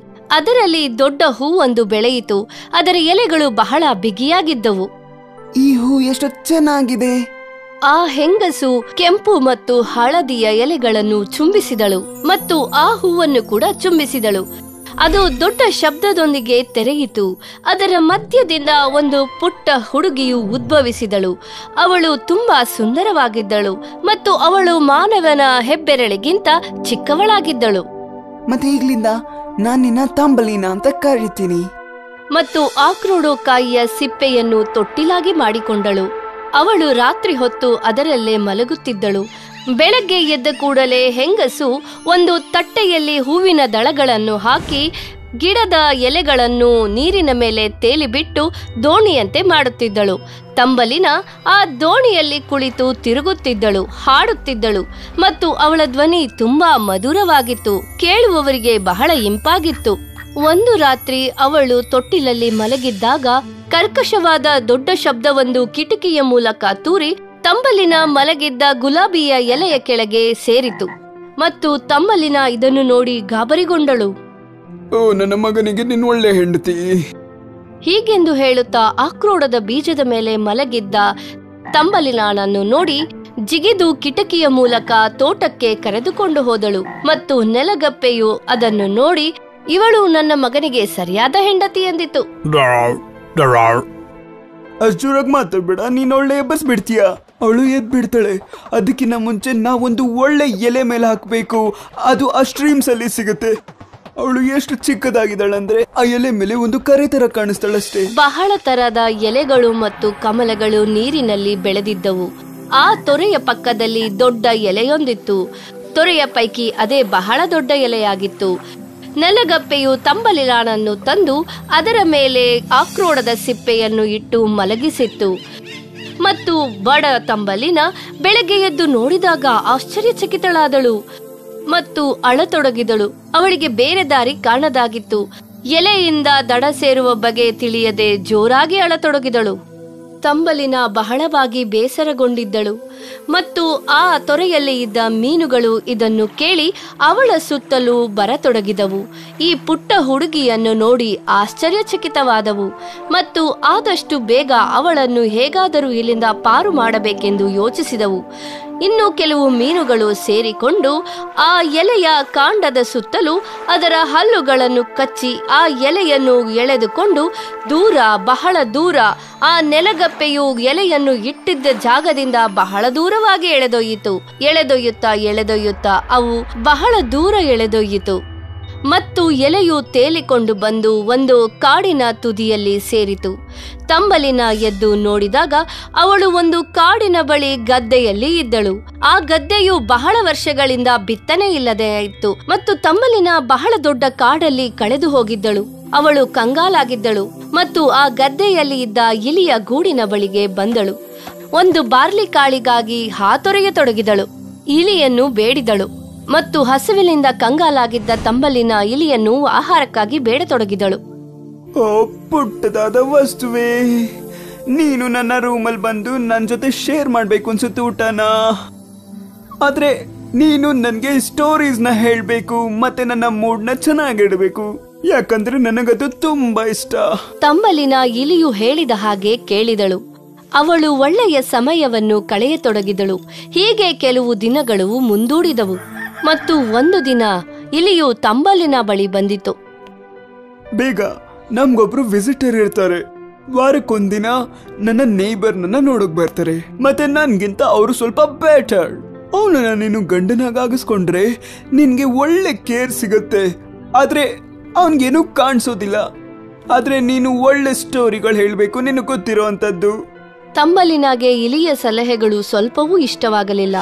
ಅದರಲ್ಲಿ ದೊಡ್ಡ ಹೂವೊಂದು ಬೆಳೆಯಿತು. ಅದರ ಎಲೆಗಳು ಬಹಳ ಬಿಗಿಯಾಗಿದ್ದವು. ಈ ಹೂ ಎಷ್ಟು ಚೆನ್ನಾಗಿದೆ. ಆ ಹೆಂಗಸು ಕೆಂಪು ಮತ್ತು ಹಳದಿಯ ಎಲೆಗಳನ್ನು ಚುಂಬಿಸಿದಳು ಮತ್ತು ಆ ಹೂವನ್ನು ಕೂಡ ಚುಂಬಿಸಿದಳು. ಅದು ದೊಡ್ಡ ಶಬ್ದದೊಂದಿಗೆ ತೆರೆಯಿತು. ಅದರ ಮಧ್ಯದಿಂದ ಒಂದು ಪುಟ್ಟ ಹುಡುಗಿಯು ಉದ್ಭವಿಸಿದಳು. ಅವಳು ತುಂಬಾ ಸುಂದರವಾಗಿದ್ದಳು ಮತ್ತು ಅವಳು ಮಾನವನ ಹೆಬ್ಬೆರಳಿಗಿಂತ ಚಿಕ್ಕವಳಾಗಿದ್ದಳು. ಮತ್ತೆ ಈಗ್ಲಿಂದ ನಾನಿನ್ನ ತಂಬಲಿನ ಅಂತ ಕರೀತೀನಿ. ಮತ್ತು ಆಕ್ರೋಡೋಕಾಯಿಯ ಸಿಪ್ಪೆಯನ್ನು ತೊಟ್ಟಿಲಾಗಿ ಮಾಡಿಕೊಂಡಳು. ಅವಳು ರಾತ್ರಿ ಹೊತ್ತು ಅದರಲ್ಲೇ ಮಲಗುತ್ತಿದ್ದಳು. ಬೆಳಗ್ಗೆ ಎದ್ದ ಕೂಡಲೇ ಹೆಂಗಸು ಒಂದು ತಟ್ಟೆಯಲ್ಲಿ ಹೂವಿನ ದಳಗಳನ್ನು ಹಾಕಿ ಗಿಡದ ಎಲೆಗಳನ್ನು ನೀರಿನ ಮೇಲೆ ತೇಲಿಬಿಟ್ಟು ದೋಣಿಯಂತೆ ಮಾಡುತ್ತಿದ್ದಳು. ತಂಬಲಿನ ಆ ದೋಣಿಯಲ್ಲಿ ಕುಳಿತು ತಿರುಗುತ್ತಿದ್ದಳು, ಹಾಡುತ್ತಿದ್ದಳು ಮತ್ತು ಅವಳ ಧ್ವನಿ ತುಂಬಾ ಮಧುರವಾಗಿತ್ತು. ಕೇಳುವವರಿಗೆ ಬಹಳ ಇಂಪಾಗಿತ್ತು. ಒಂದು ರಾತ್ರಿ ಅವಳು ತೊಟ್ಟಿಲಲ್ಲಿ ಮಲಗಿದ್ದಾಗ ಕರ್ಕಶವಾದ ದೊಡ್ಡ ಶಬ್ದವೊಂದು ಕಿಟಕಿಯ ಮೂಲಕ ತೂರಿ ತಂಬಲಿನ ಮಲಗಿದ್ದ ಗುಲಾಬಿಯ ಎಲೆಯ ಕೆಳಗೆ ಸೇರಿತು ಮತ್ತು ತಂಬಲಿನ ಇದನ್ನು ನೋಡಿ ಗಾಬರಿಗೊಂಡಳು. ಓ, ನನ್ನ ಮಗನಿಗೆ ನಿನ್ನ ಒಳ್ಳೆ ಹೆಂಡತಿ. ಹೀಗೆಂದು ಹೇಳುತ್ತಾ ಆಕ್ರೋಡದ ಬೀಜದ ಮೇಲೆ ಮಲಗಿದ್ದ ತಂಬಲಿನನ್ನು ನೋಡಿ ಜಿಗಿದು ಕಿಟಕಿಯ ಮೂಲಕ ತೋಟಕ್ಕೆ ಕರೆದುಕೊಂಡು ಹೋದಳು ಮತ್ತು ನೆಲಗಪ್ಪೆಯು ಅದನ್ನು ನೋಡಿ, ಇವಳು ನನ್ನ ಮಗನಿಗೆ ಸರಿಯಾದ ಹೆಂಡತಿ ಎಂದಿತು. ಅಷ್ಟೂರಾಗ ಮಾತಾಡ್ಬೇಡ, ನೀನ್ ಒಳ್ಳೆ ಎಬ್ಬಸ್ ಬಿಡ್ತೀಯ. ಅವಳು ಎದ್ ಬಿಡ್ತಾಳೆ. ಅದಕ್ಕಿಂತ ಮುಂಚೆ ನಾವೊಂದು ಒಳ್ಳೆ ಎಲೆ ಮೇಲೆ ಹಾಕ್ಬೇಕು. ಅದು ಆ ಸ್ಟ್ರೀಮ್ಸ್ ಅಲ್ಲಿ ಸಿಗುತ್ತೆ. ಅವಳು ಎಷ್ಟು ಚಿಕ್ಕದಾಗಿದ್ದಾಳಂದ್ರೆ ಆ ಎಲೆ ಮೇಲೆ ಒಂದು ಕರೆ ತರ ಕಾಣಿಸ್ತಾಳಷ್ಟೇ. ಬಹಳ ತರದ ಎಲೆಗಳು ಮತ್ತು ಕಮಲಗಳು ನೀರಿನಲ್ಲಿ ಬೆಳೆದಿದ್ದವು. ಆ ತೊರೆಯ ಪಕ್ಕದಲ್ಲಿ ದೊಡ್ಡ ಎಲೆಯೊಂದಿತ್ತು. ತೊರೆಯ ಪೈಕಿ ಅದೇ ಬಹಳ ದೊಡ್ಡ ಎಲೆಯಾಗಿತ್ತು. ನೆಲಗಪ್ಪೆಯು ತಂಬಲಿನನ್ನು ತಂದು ಅದರ ಮೇಲೆ ಆಕ್ರೋಡದ ಸಿಪ್ಪೆಯನ್ನು ಇಟ್ಟು ಮಲಗಿಸಿತ್ತು ಮತ್ತು ಬಡ ತಂಬಲಿನ ಬೆಳಗ್ಗೆ ಎದ್ದು ನೋಡಿದಾಗ ಆಶ್ಚರ್ಯಚಕಿತಳಾದಳು ಮತ್ತು ಅಳತೊಡಗಿದಳು. ಅವಳಿಗೆ ಬೇರೆ ದಾರಿ ಕಾಣದಾಗಿತ್ತು. ಎಲೆಯಿಂದ ದಡ ಸೇರುವ ಬಗೆ ತಿಳಿಯದೆ ಜೋರಾಗಿ ಅಳತೊಡಗಿದಳು. ತಂಬಲಿನ ಬಹಳವಾಗಿ ಬೇಸರಗೊಂಡಿದ್ದಳು ಮತ್ತು ಆ ತೊರೆಯಲ್ಲಿ ಇದ್ದ ಮೀನುಗಳು ಇದನ್ನು ಕೇಳಿ ಅವಳ ಸುತ್ತಲೂ ಬರತೊಡಗಿದವು. ಈ ಪುಟ್ಟ ಹುಡುಗಿಯನ್ನು ನೋಡಿ ಆಶ್ಚರ್ಯಚಕಿತವಾದವು ಮತ್ತು ಆದಷ್ಟು ಬೇಗ ಅವಳನ್ನು ಹೇಗಾದರೂ ಇಲ್ಲಿಂದ ಪಾರು ಮಾಡಬೇಕೆಂದು ಯೋಚಿಸಿದವು. ಇನ್ನು ಕೆಲವು ಮೀನುಗಳು ಸೇರಿಕೊಂಡು ಆ ಎಲೆಯ ಕಾಂಡದ ಸುತ್ತಲೂ ಅದರ ಹಲ್ಲುಗಳನ್ನು ಕಚ್ಚಿ ಆ ಎಲೆಯನ್ನು ಎಳೆದುಕೊಂಡು ದೂರ, ಬಹಳ ದೂರ, ಆ ನೆಲಗಪ್ಪೆಯು ಎಲೆಯನ್ನು ಇಟ್ಟಿದ್ದ ಜಾಗದಿಂದ ಬಹಳ ದೂರವಾಗಿ ಎಳೆದೊಯ್ಯಿತು. ಎಳೆದೊಯ್ಯುತ್ತಾ ಅವು ಬಹಳ ದೂರ ಎಳೆದೊಯ್ಯಿತು. ಮತ್ತು ಎಲೆಯು ತೇಲಿಕೊಂಡು ಬಂದು ಒಂದು ಕಾಡಿನ ತುದಿಯಲ್ಲಿ ಸೇರಿತು. ತಂಬಲಿನ ಎದ್ದು ನೋಡಿದಾಗ ಅವಳು ಒಂದು ಕಾಡಿನ ಬಳಿ ಗದ್ದೆಯಲ್ಲಿ ಇದ್ದಳು. ಆ ಗದ್ದೆಯು ಬಹಳ ವರ್ಷಗಳಿಂದ ಬಿತ್ತನೆ ಇಲ್ಲದೆ ಇತ್ತು ಮತ್ತು ತಂಬಲಿನ ಬಹಳ ದೊಡ್ಡ ಕಾಡಲ್ಲಿ ಕಳೆದು ಹೋಗಿದ್ದಳು. ಅವಳು ಕಂಗಾಲಾಗಿದ್ದಳು ಮತ್ತು ಆ ಗದ್ದೆಯಲ್ಲಿ ಇದ್ದ ಇಲಿಯ ಗೂಡಿನ ಬಳಿಗೆ ಬಂದಳು. ಒಂದು ಬಾರ್ಲಿ ಕಾಳಿಗಾಗಿ ಹಾತೊರೆಯತೊಡಗಿದಳು. ಇಲಿಯನ್ನು ಬೇಡಿದಳು ಮತ್ತು ಹಸಿವಿನಿಂದ ಕಂಗಾಲಾಗಿದ್ದ ತಂಬಲಿನ ಇಲಿಯನ್ನು ಆಹಾರಕ್ಕಾಗಿ ಬೇಡತೊಡಗಿದಳು. ಓ ಪುಟ್ಟದಾದ ವಸ್ತುವೇ, ನೀನು ನನ್ನ ರೂಮಲ್ಲಿ ಬಂದು ನನ್ನ ಜೊತೆ ಶೇರ್ ಮಾಡ್ಬೇಕು ಅನ್ಸುತ್ತೆ ಊಟನ. ಆದ್ರೆ ನೀನು ನನ್ಗೆ ಸ್ಟೋರೀಸ್ನ ಹೇಳ್ಬೇಕು ಮತ್ತೆ ನನ್ನ ಮೂಡ್ನ ಚೆನ್ನಾಗಿಡ್ಬೇಕು, ಯಾಕಂದ್ರೆ ನನಗದು ತುಂಬಾ ಇಷ್ಟ. ತಂಬಲಿನ ಇಲಿಯು ಹೇಳಿದ ಹಾಗೆ ಕೇಳಿದಳು. ಅವಳು ಒಳ್ಳೆಯ ಸಮಯವನ್ನು ಕಳೆಯತೊಡಗಿದಳು. ಹೀಗೆ ಕೆಲವು ದಿನಗಳು ಮುಂದೂಡಿದವು ಮತ್ತು ಒಂದು ದಿನ ಇಲಿಯು ತಂಬಲಿನ ಬಳಿ ಬಂದಿತು. ಬೇಗ, ನಮ್ಗೊಬ್ರು ವಿಸಿಟರ್ ಇರ್ತಾರೆ. ವಾರಕ್ಕೊಂದಿನ ನನ್ನ ನೇಬರ್ನ ನೋಡಕ್ ಬರ್ತಾರೆ ಮತ್ತೆ ನನ್ಗಿಂತ ಅವರು ಸ್ವಲ್ಪ ಬೆಟರ್. ಅವನನ್ನ ನೀನು ಗಂಡನಾಗಿಸ್ಕೊಂಡ್ರೆ ನಿನ್ಗೆ ಒಳ್ಳೆ ಕೇರ್ ಸಿಗತ್ತೆ. ಆದ್ರೆ ಅವನ್ಗೇನು ಕಾಣಿಸೋದಿಲ್ಲ. ಆದ್ರೆ ನೀನು ಒಳ್ಳೆ ಸ್ಟೋರಿಗಳು ಹೇಳ್ಬೇಕು, ನಿನಗೆ ಗೊತ್ತಿರೋ ಅಂತದ್ದು. ತಂಬಲಿನಾಗೆ ಇಲಿಯ ಸಲಹೆಗಳು ಸ್ವಲ್ಪವೂ ಇಷ್ಟವಾಗಲಿಲ್ಲ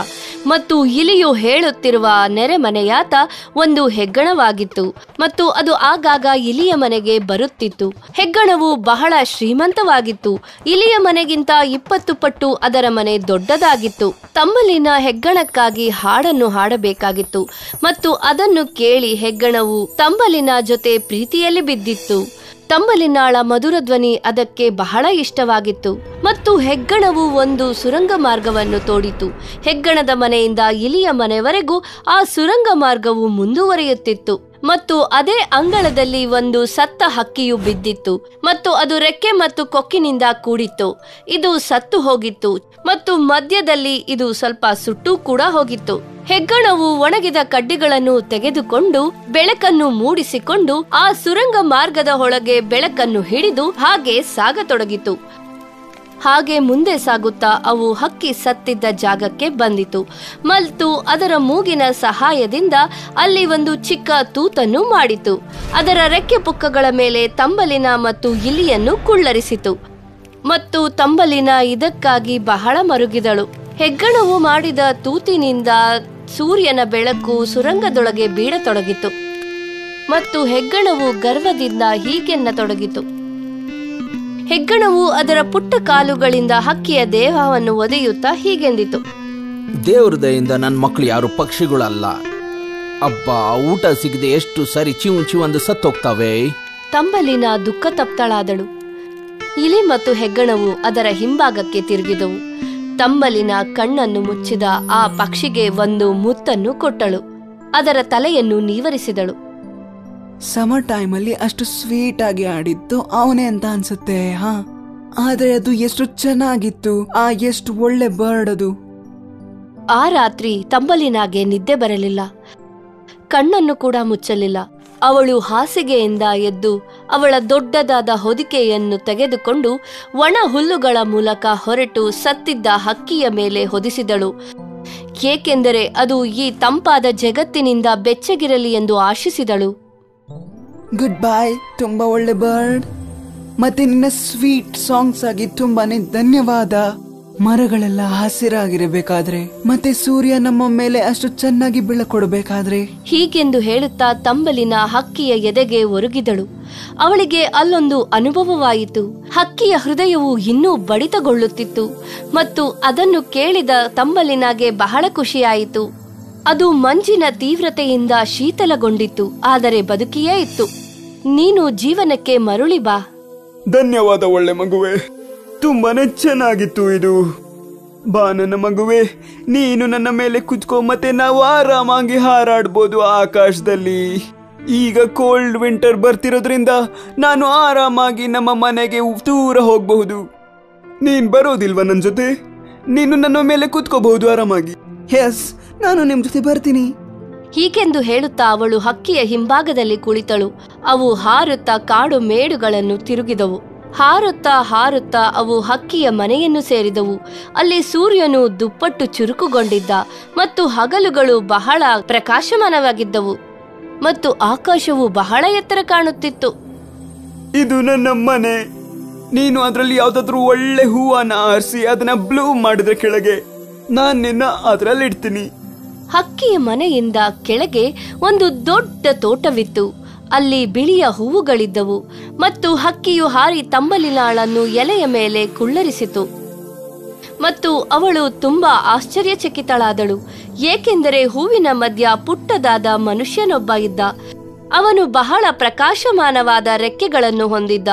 ಮತ್ತು ಇಲಿಯು ಹೇಳುತ್ತಿರುವ ನೆರೆಮನೆಯಾತ ಒಂದು ಹೆಗ್ಗಣವಾಗಿತ್ತು ಮತ್ತು ಅದು ಆಗಾಗ ಇಲಿಯ ಮನೆಗೆ ಬರುತ್ತಿತ್ತು. ಹೆಗ್ಗಣವು ಬಹಳ ಶ್ರೀಮಂತವಾಗಿತ್ತು. ಇಲಿಯ ಮನೆಗಿಂತ 20 ಪಟ್ಟು ಅದರ ಮನೆ ದೊಡ್ಡದಾಗಿತ್ತು. ತಂಬಲಿನ ಹೆಗ್ಗಣಕ್ಕಾಗಿ ಹಾಡನ್ನು ಹಾಡಬೇಕಾಗಿತ್ತು ಮತ್ತು ಅದನ್ನು ಕೇಳಿ ಹೆಗ್ಗಣವು ತಂಬಲಿನ ಜೊತೆ ಪ್ರೀತಿಯಲ್ಲಿ ಬಿದ್ದಿತ್ತು. ತಂಬಲಿನಾಳ ಮಧುರ ಧ್ವನಿ ಅದಕ್ಕೆ ಬಹಳ ಇಷ್ಟವಾಗಿತ್ತು ಮತ್ತು ಹೆಗ್ಗಣವು ಒಂದು ಸುರಂಗ ಮಾರ್ಗವನ್ನು ತೋಡಿತು. ಹೆಗ್ಗಣದ ಮನೆಯಿಂದ ಇಲಿಯ ಮನೆವರೆಗೂ ಆ ಸುರಂಗ ಮಾರ್ಗವು ಮುಂದುವರಿಯುತ್ತಿತ್ತು ಮತ್ತು ಅದೇ ಅಂಗಳದಲ್ಲಿ ಒಂದು ಸತ್ತ ಹಕ್ಕಿಯು ಬಿದ್ದಿತ್ತು ಮತ್ತು ಅದು ರೆಕ್ಕೆ ಮತ್ತು ಕೊಕ್ಕಿನಿಂದ ಕೂಡಿತ್ತು. ಇದು ಸತ್ತು ಹೋಗಿತ್ತು ಮತ್ತು ಮಧ್ಯದಲ್ಲಿ ಇದು ಸ್ವಲ್ಪ ಸುಟ್ಟು ಕೂಡ ಹೋಗಿತ್ತು. ಹೆಗ್ಗಣವು ಒಣಗಿದ ಕಡ್ಡಿಗಳನ್ನು ತೆಗೆದುಕೊಂಡು ಬೆಳಕನ್ನು ಮೂಡಿಸಿಕೊಂಡು ಆ ಸುರಂಗ ಮಾರ್ಗದ ಒಳಗೆ ಬೆಳಕನ್ನು ಹಿಡಿದು ಹಾಗೆ ಸಾಗತೊಡಗಿತು. ಹಾಗೆ ಮುಂದೆ ಸಾಗುತ್ತಾ ಅವು ಹಕ್ಕಿ ಸತ್ತಿದ್ದ ಜಾಗಕ್ಕೆ ಬಂದಿತು ಮತ್ತು ಅದರ ಮೂಗಿನ ಸಹಾಯದಿಂದ ಅಲ್ಲಿ ಒಂದು ಚಿಕ್ಕ ತೂತನ್ನು ಮಾಡಿತು. ಅದರ ರೆಕ್ಕೆ ಪುಕ್ಕಗಳ ಮೇಲೆ ತಂಬಲಿನ ಮತ್ತು ಇಲಿಯನ್ನು ಕುಳ್ಳರಿಸಿತು ಮತ್ತು ತಂಬಲಿನ ಇದಕ್ಕಾಗಿ ಬಹಳ ಮರುಗಿದಳು. ಹೆಗ್ಗಣವು ಮಾಡಿದ ತೂತಿನಿಂದ ಸೂರ್ಯನ ಬೆಳಕು ಸುರಂಗದೊಳಗೆ ಬೀಳತೊಡಗಿತು ಮತ್ತು ಹೆಗ್ಗಣವು ಗರ್ವದಿಂದ ಹೀಗೆನ್ನತೊಡಗಿತು. ಹೆಗ್ಗಣವು ಅದರ ಪುಟ್ಟ ಕಾಲುಗಳಿಂದ ಹಕ್ಕಿಯ ದೇಹವನ್ನು ಒದೆಯುತ್ತಾ ಹೀಗೆಂದಿತು. ದೇವ್ರ ದಯಿಂದ ನನ್ನ ಮಕ್ಕಳು ಯಾರು ಪಕ್ಷಿಗಳಲ್ಲ. ಅಬ್ಬ, ಊಟ ಸಿಗದೆ ಎಷ್ಟು ಸರಿ ಚಿವು ಅಂದು ಸತ್ತೋಗ್ತಾವೆ. ತಂಬಲಿನ ದುಃಖ ತಪ್ತಳಾದಳು. ಇಲಿ ಮತ್ತು ಹೆಗ್ಗಣವು ಅದರ ಹಿಂಭಾಗಕ್ಕೆ ತಿರುಗಿದವು. ತಂಬಲಿನ ಕಣ್ಣನ್ನು ಮುಚ್ಚಿದ ಆ ಪಕ್ಷಿಗೆ ಒಂದು ಮುತ್ತನ್ನು ಕೊಟ್ಟಳು. ಅದರ ತಲೆಯನ್ನು ನೀವರಿಸಿದಳು. ಸಮರ್ ಟೈಮಲ್ಲಿ ಅಷ್ಟು ಸ್ವೀಟ್ ಆಗಿ ಆಡಿದ್ದು ಅವನೇ ಅಂತ ಅನ್ಸುತ್ತೆ. ಆದ್ರೆ ಅದು ಎಷ್ಟು ಚೆನ್ನಾಗಿತ್ತು. ಎಷ್ಟು ಒಳ್ಳೆ ಬರ್ಡ್ ಅದು. ಆ ರಾತ್ರಿ ತಂಬಲಿನಾಗೆ ನಿದ್ದೆ ಬರಲಿಲ್ಲ. ಕಣ್ಣನ್ನು ಕೂಡ ಮುಚ್ಚಲಿಲ್ಲ. ಅವಳು ಹಾಸಿಗೆಯಿಂದ ಎದ್ದು ಅವಳ ದೊಡ್ಡದಾದ ಹೊದಿಕೆಯನ್ನು ತೆಗೆದುಕೊಂಡು ಒಣ ಹುಲ್ಲುಗಳ ಮೂಲಕ ಹೊರಟು ಸತ್ತಿದ್ದ ಹಕ್ಕಿಯ ಮೇಲೆ ಹೊದಿಸಿದಳು. ಏಕೆಂದರೆ ಅದು ಈ ತಂಪಾದ ಜಗತ್ತಿನಿಂದ ಬೆಚ್ಚಗಿರಲಿ ಎಂದು ಆಶಿಸಿದಳು. ಗುಡ್ ಬಾಯ್, ತುಂಬಾ ಒಳ್ಳೆ ಬರ್ಡ್. ಮತ್ತೆ ನಿನ್ನ ಸ್ವೀಟ್ ಸಾಂಗ್ಸ್ ಆಗಿ ತುಂಬಾನೇ ಧನ್ಯವಾದ. ಮರಗಳೆಲ್ಲ ಹಸಿರಾಗಿರಬೇಕಾದ್ರೆ ಮತ್ತೆ ಸೂರ್ಯ ನಮ್ಮ ಮೇಲೆ ಅಷ್ಟು ಚೆನ್ನಾಗಿ ಬೆಳಕೊಡಬೇಕಾದ್ರೆ. ಹೀಗೆಂದು ಹೇಳುತ್ತಾ ತಂಬಲಿನ ಹಕ್ಕಿಯ ಎದೆಗೆ ಒರಗಿದಳು. ಅವಳಿಗೆ ಅಲ್ಲೊಂದು ಅನುಭವವಾಯಿತು. ಹಕ್ಕಿಯ ಹೃದಯವು ಇನ್ನೂ ಬಡಿತಗೊಳ್ಳುತ್ತಿತ್ತು ಮತ್ತು ಅದನ್ನು ಕೇಳಿದ ತಂಬಲಿನಾಗೆ ಬಹಳ ಖುಷಿಯಾಯಿತು. ಅದು ಮಂಜಿನ ತೀವ್ರತೆಯಿಂದ ಶೀತಲಗೊಂಡಿತ್ತು, ಆದರೆ ಬದುಕಿಯೇ ಇತ್ತು. ನೀನು ಜೀವನಕ್ಕೆ ಮರಳಿ ಬಾ. ಧನ್ಯವಾದ ಒಳ್ಳೆ ಮಗುವೆ, ತುಂಬಾನೇ ಚೆನ್ನಾಗಿತ್ತು ಇದು. ಬಾ ನನ್ನ ಮಗುವೆ, ನೀನು ನನ್ನ ಮೇಲೆ ಕುತ್ಕೋ ಮತ್ತೆ ನಾವು ಆರಾಮಾಗಿ ಹಾರಾಡ್ಬೋದು ಆಕಾಶದಲ್ಲಿ. ಈಗ ಕೋಲ್ಡ್ ವಿಂಟರ್ ಬರ್ತಿರೋದ್ರಿಂದ ನಾನು ಆರಾಮಾಗಿ ನಮ್ಮ ಮನೆಗೆ ದೂರ ಹೋಗಬಹುದು. ನೀನ್ ಬರೋದಿಲ್ವಾ ನನ್ನ ಜೊತೆ? ನೀನು ನನ್ನ ಮೇಲೆ ಕುತ್ಕೋಬಹುದು ಆರಾಮಾಗಿ. ಎಸ್, ನಾನು ನಿಮ್ ಜೊತೆ ಬರ್ತೀನಿ. ಹೀಗೆಂದು ಹೇಳುತ್ತಾ ಅವಳು ಹಕ್ಕಿಯ ಹಿಂಭಾಗದಲ್ಲಿ ಕುಳಿತಳು. ಅವು ಹಾರುತ್ತಾ ಕಾಡು ಮೇಡುಗಳನ್ನು ತಿರುಗಿದವು. ಹಾರುತ್ತಾ ಹಾರುತ್ತಾ ಅವು ಹಕ್ಕಿಯ ಮನೆಯನ್ನು ಸೇರಿದವು. ಅಲ್ಲಿ ಸೂರ್ಯನು ದುಪ್ಪಟ್ಟು ಚುರುಕುಗೊಂಡಿದ್ದ ಮತ್ತು ಹಗಲುಗಳು ಬಹಳ ಪ್ರಕಾಶಮಾನವಾಗಿದ್ದವು. ಮತ್ತು ಆಕಾಶವು ಬಹಳ ಎತ್ತರ ಕಾಣುತ್ತಿತ್ತು. ಇದು ನನ್ನ ಮನೆ. ನೀನು ಅದರಲ್ಲಿ ಯಾವ್ದಾದ್ರು ಒಳ್ಳೆ ಹೂವನ್ನ ಆರಿಸಿ ಅದನ್ನ ಬ್ಲೂ ಮಾಡಿದ್ರೆ ಕೆಳಗೆ ನಾನ್ ನಿನ್ನ ಅದ್ರಲ್ಲಿ ಇಡ್ತೀನಿ. ಹಕ್ಕಿಯ ಮನೆಯಿಂದ ಕೆಳಗೆ ಒಂದು ದೊಡ್ಡ ತೋಟವಿತ್ತು. ಅಲ್ಲಿ ಬಿಳಿಯ ಹೂವುಗಳಿದ್ದವು ಮತ್ತು ಹಕ್ಕಿಯು ಹಾರಿ ತಂಬಲಿನಾಳನ್ನು ಎಲೆಯ ಮೇಲೆ ಕುಳ್ಳರಿಸಿತು. ಮತ್ತು ಅವಳು ತುಂಬಾ ಆಶ್ಚರ್ಯಚಕಿತಳಾದಳು, ಏಕೆಂದರೆ ಹೂವಿನ ಮಧ್ಯ ಪುಟ್ಟದಾದ ಮನುಷ್ಯನೊಬ್ಬ ಇದ್ದ. ಅವನು ಬಹಳ ಪ್ರಕಾಶಮಾನವಾದ ರೆಕ್ಕೆಗಳನ್ನು ಹೊಂದಿದ್ದ.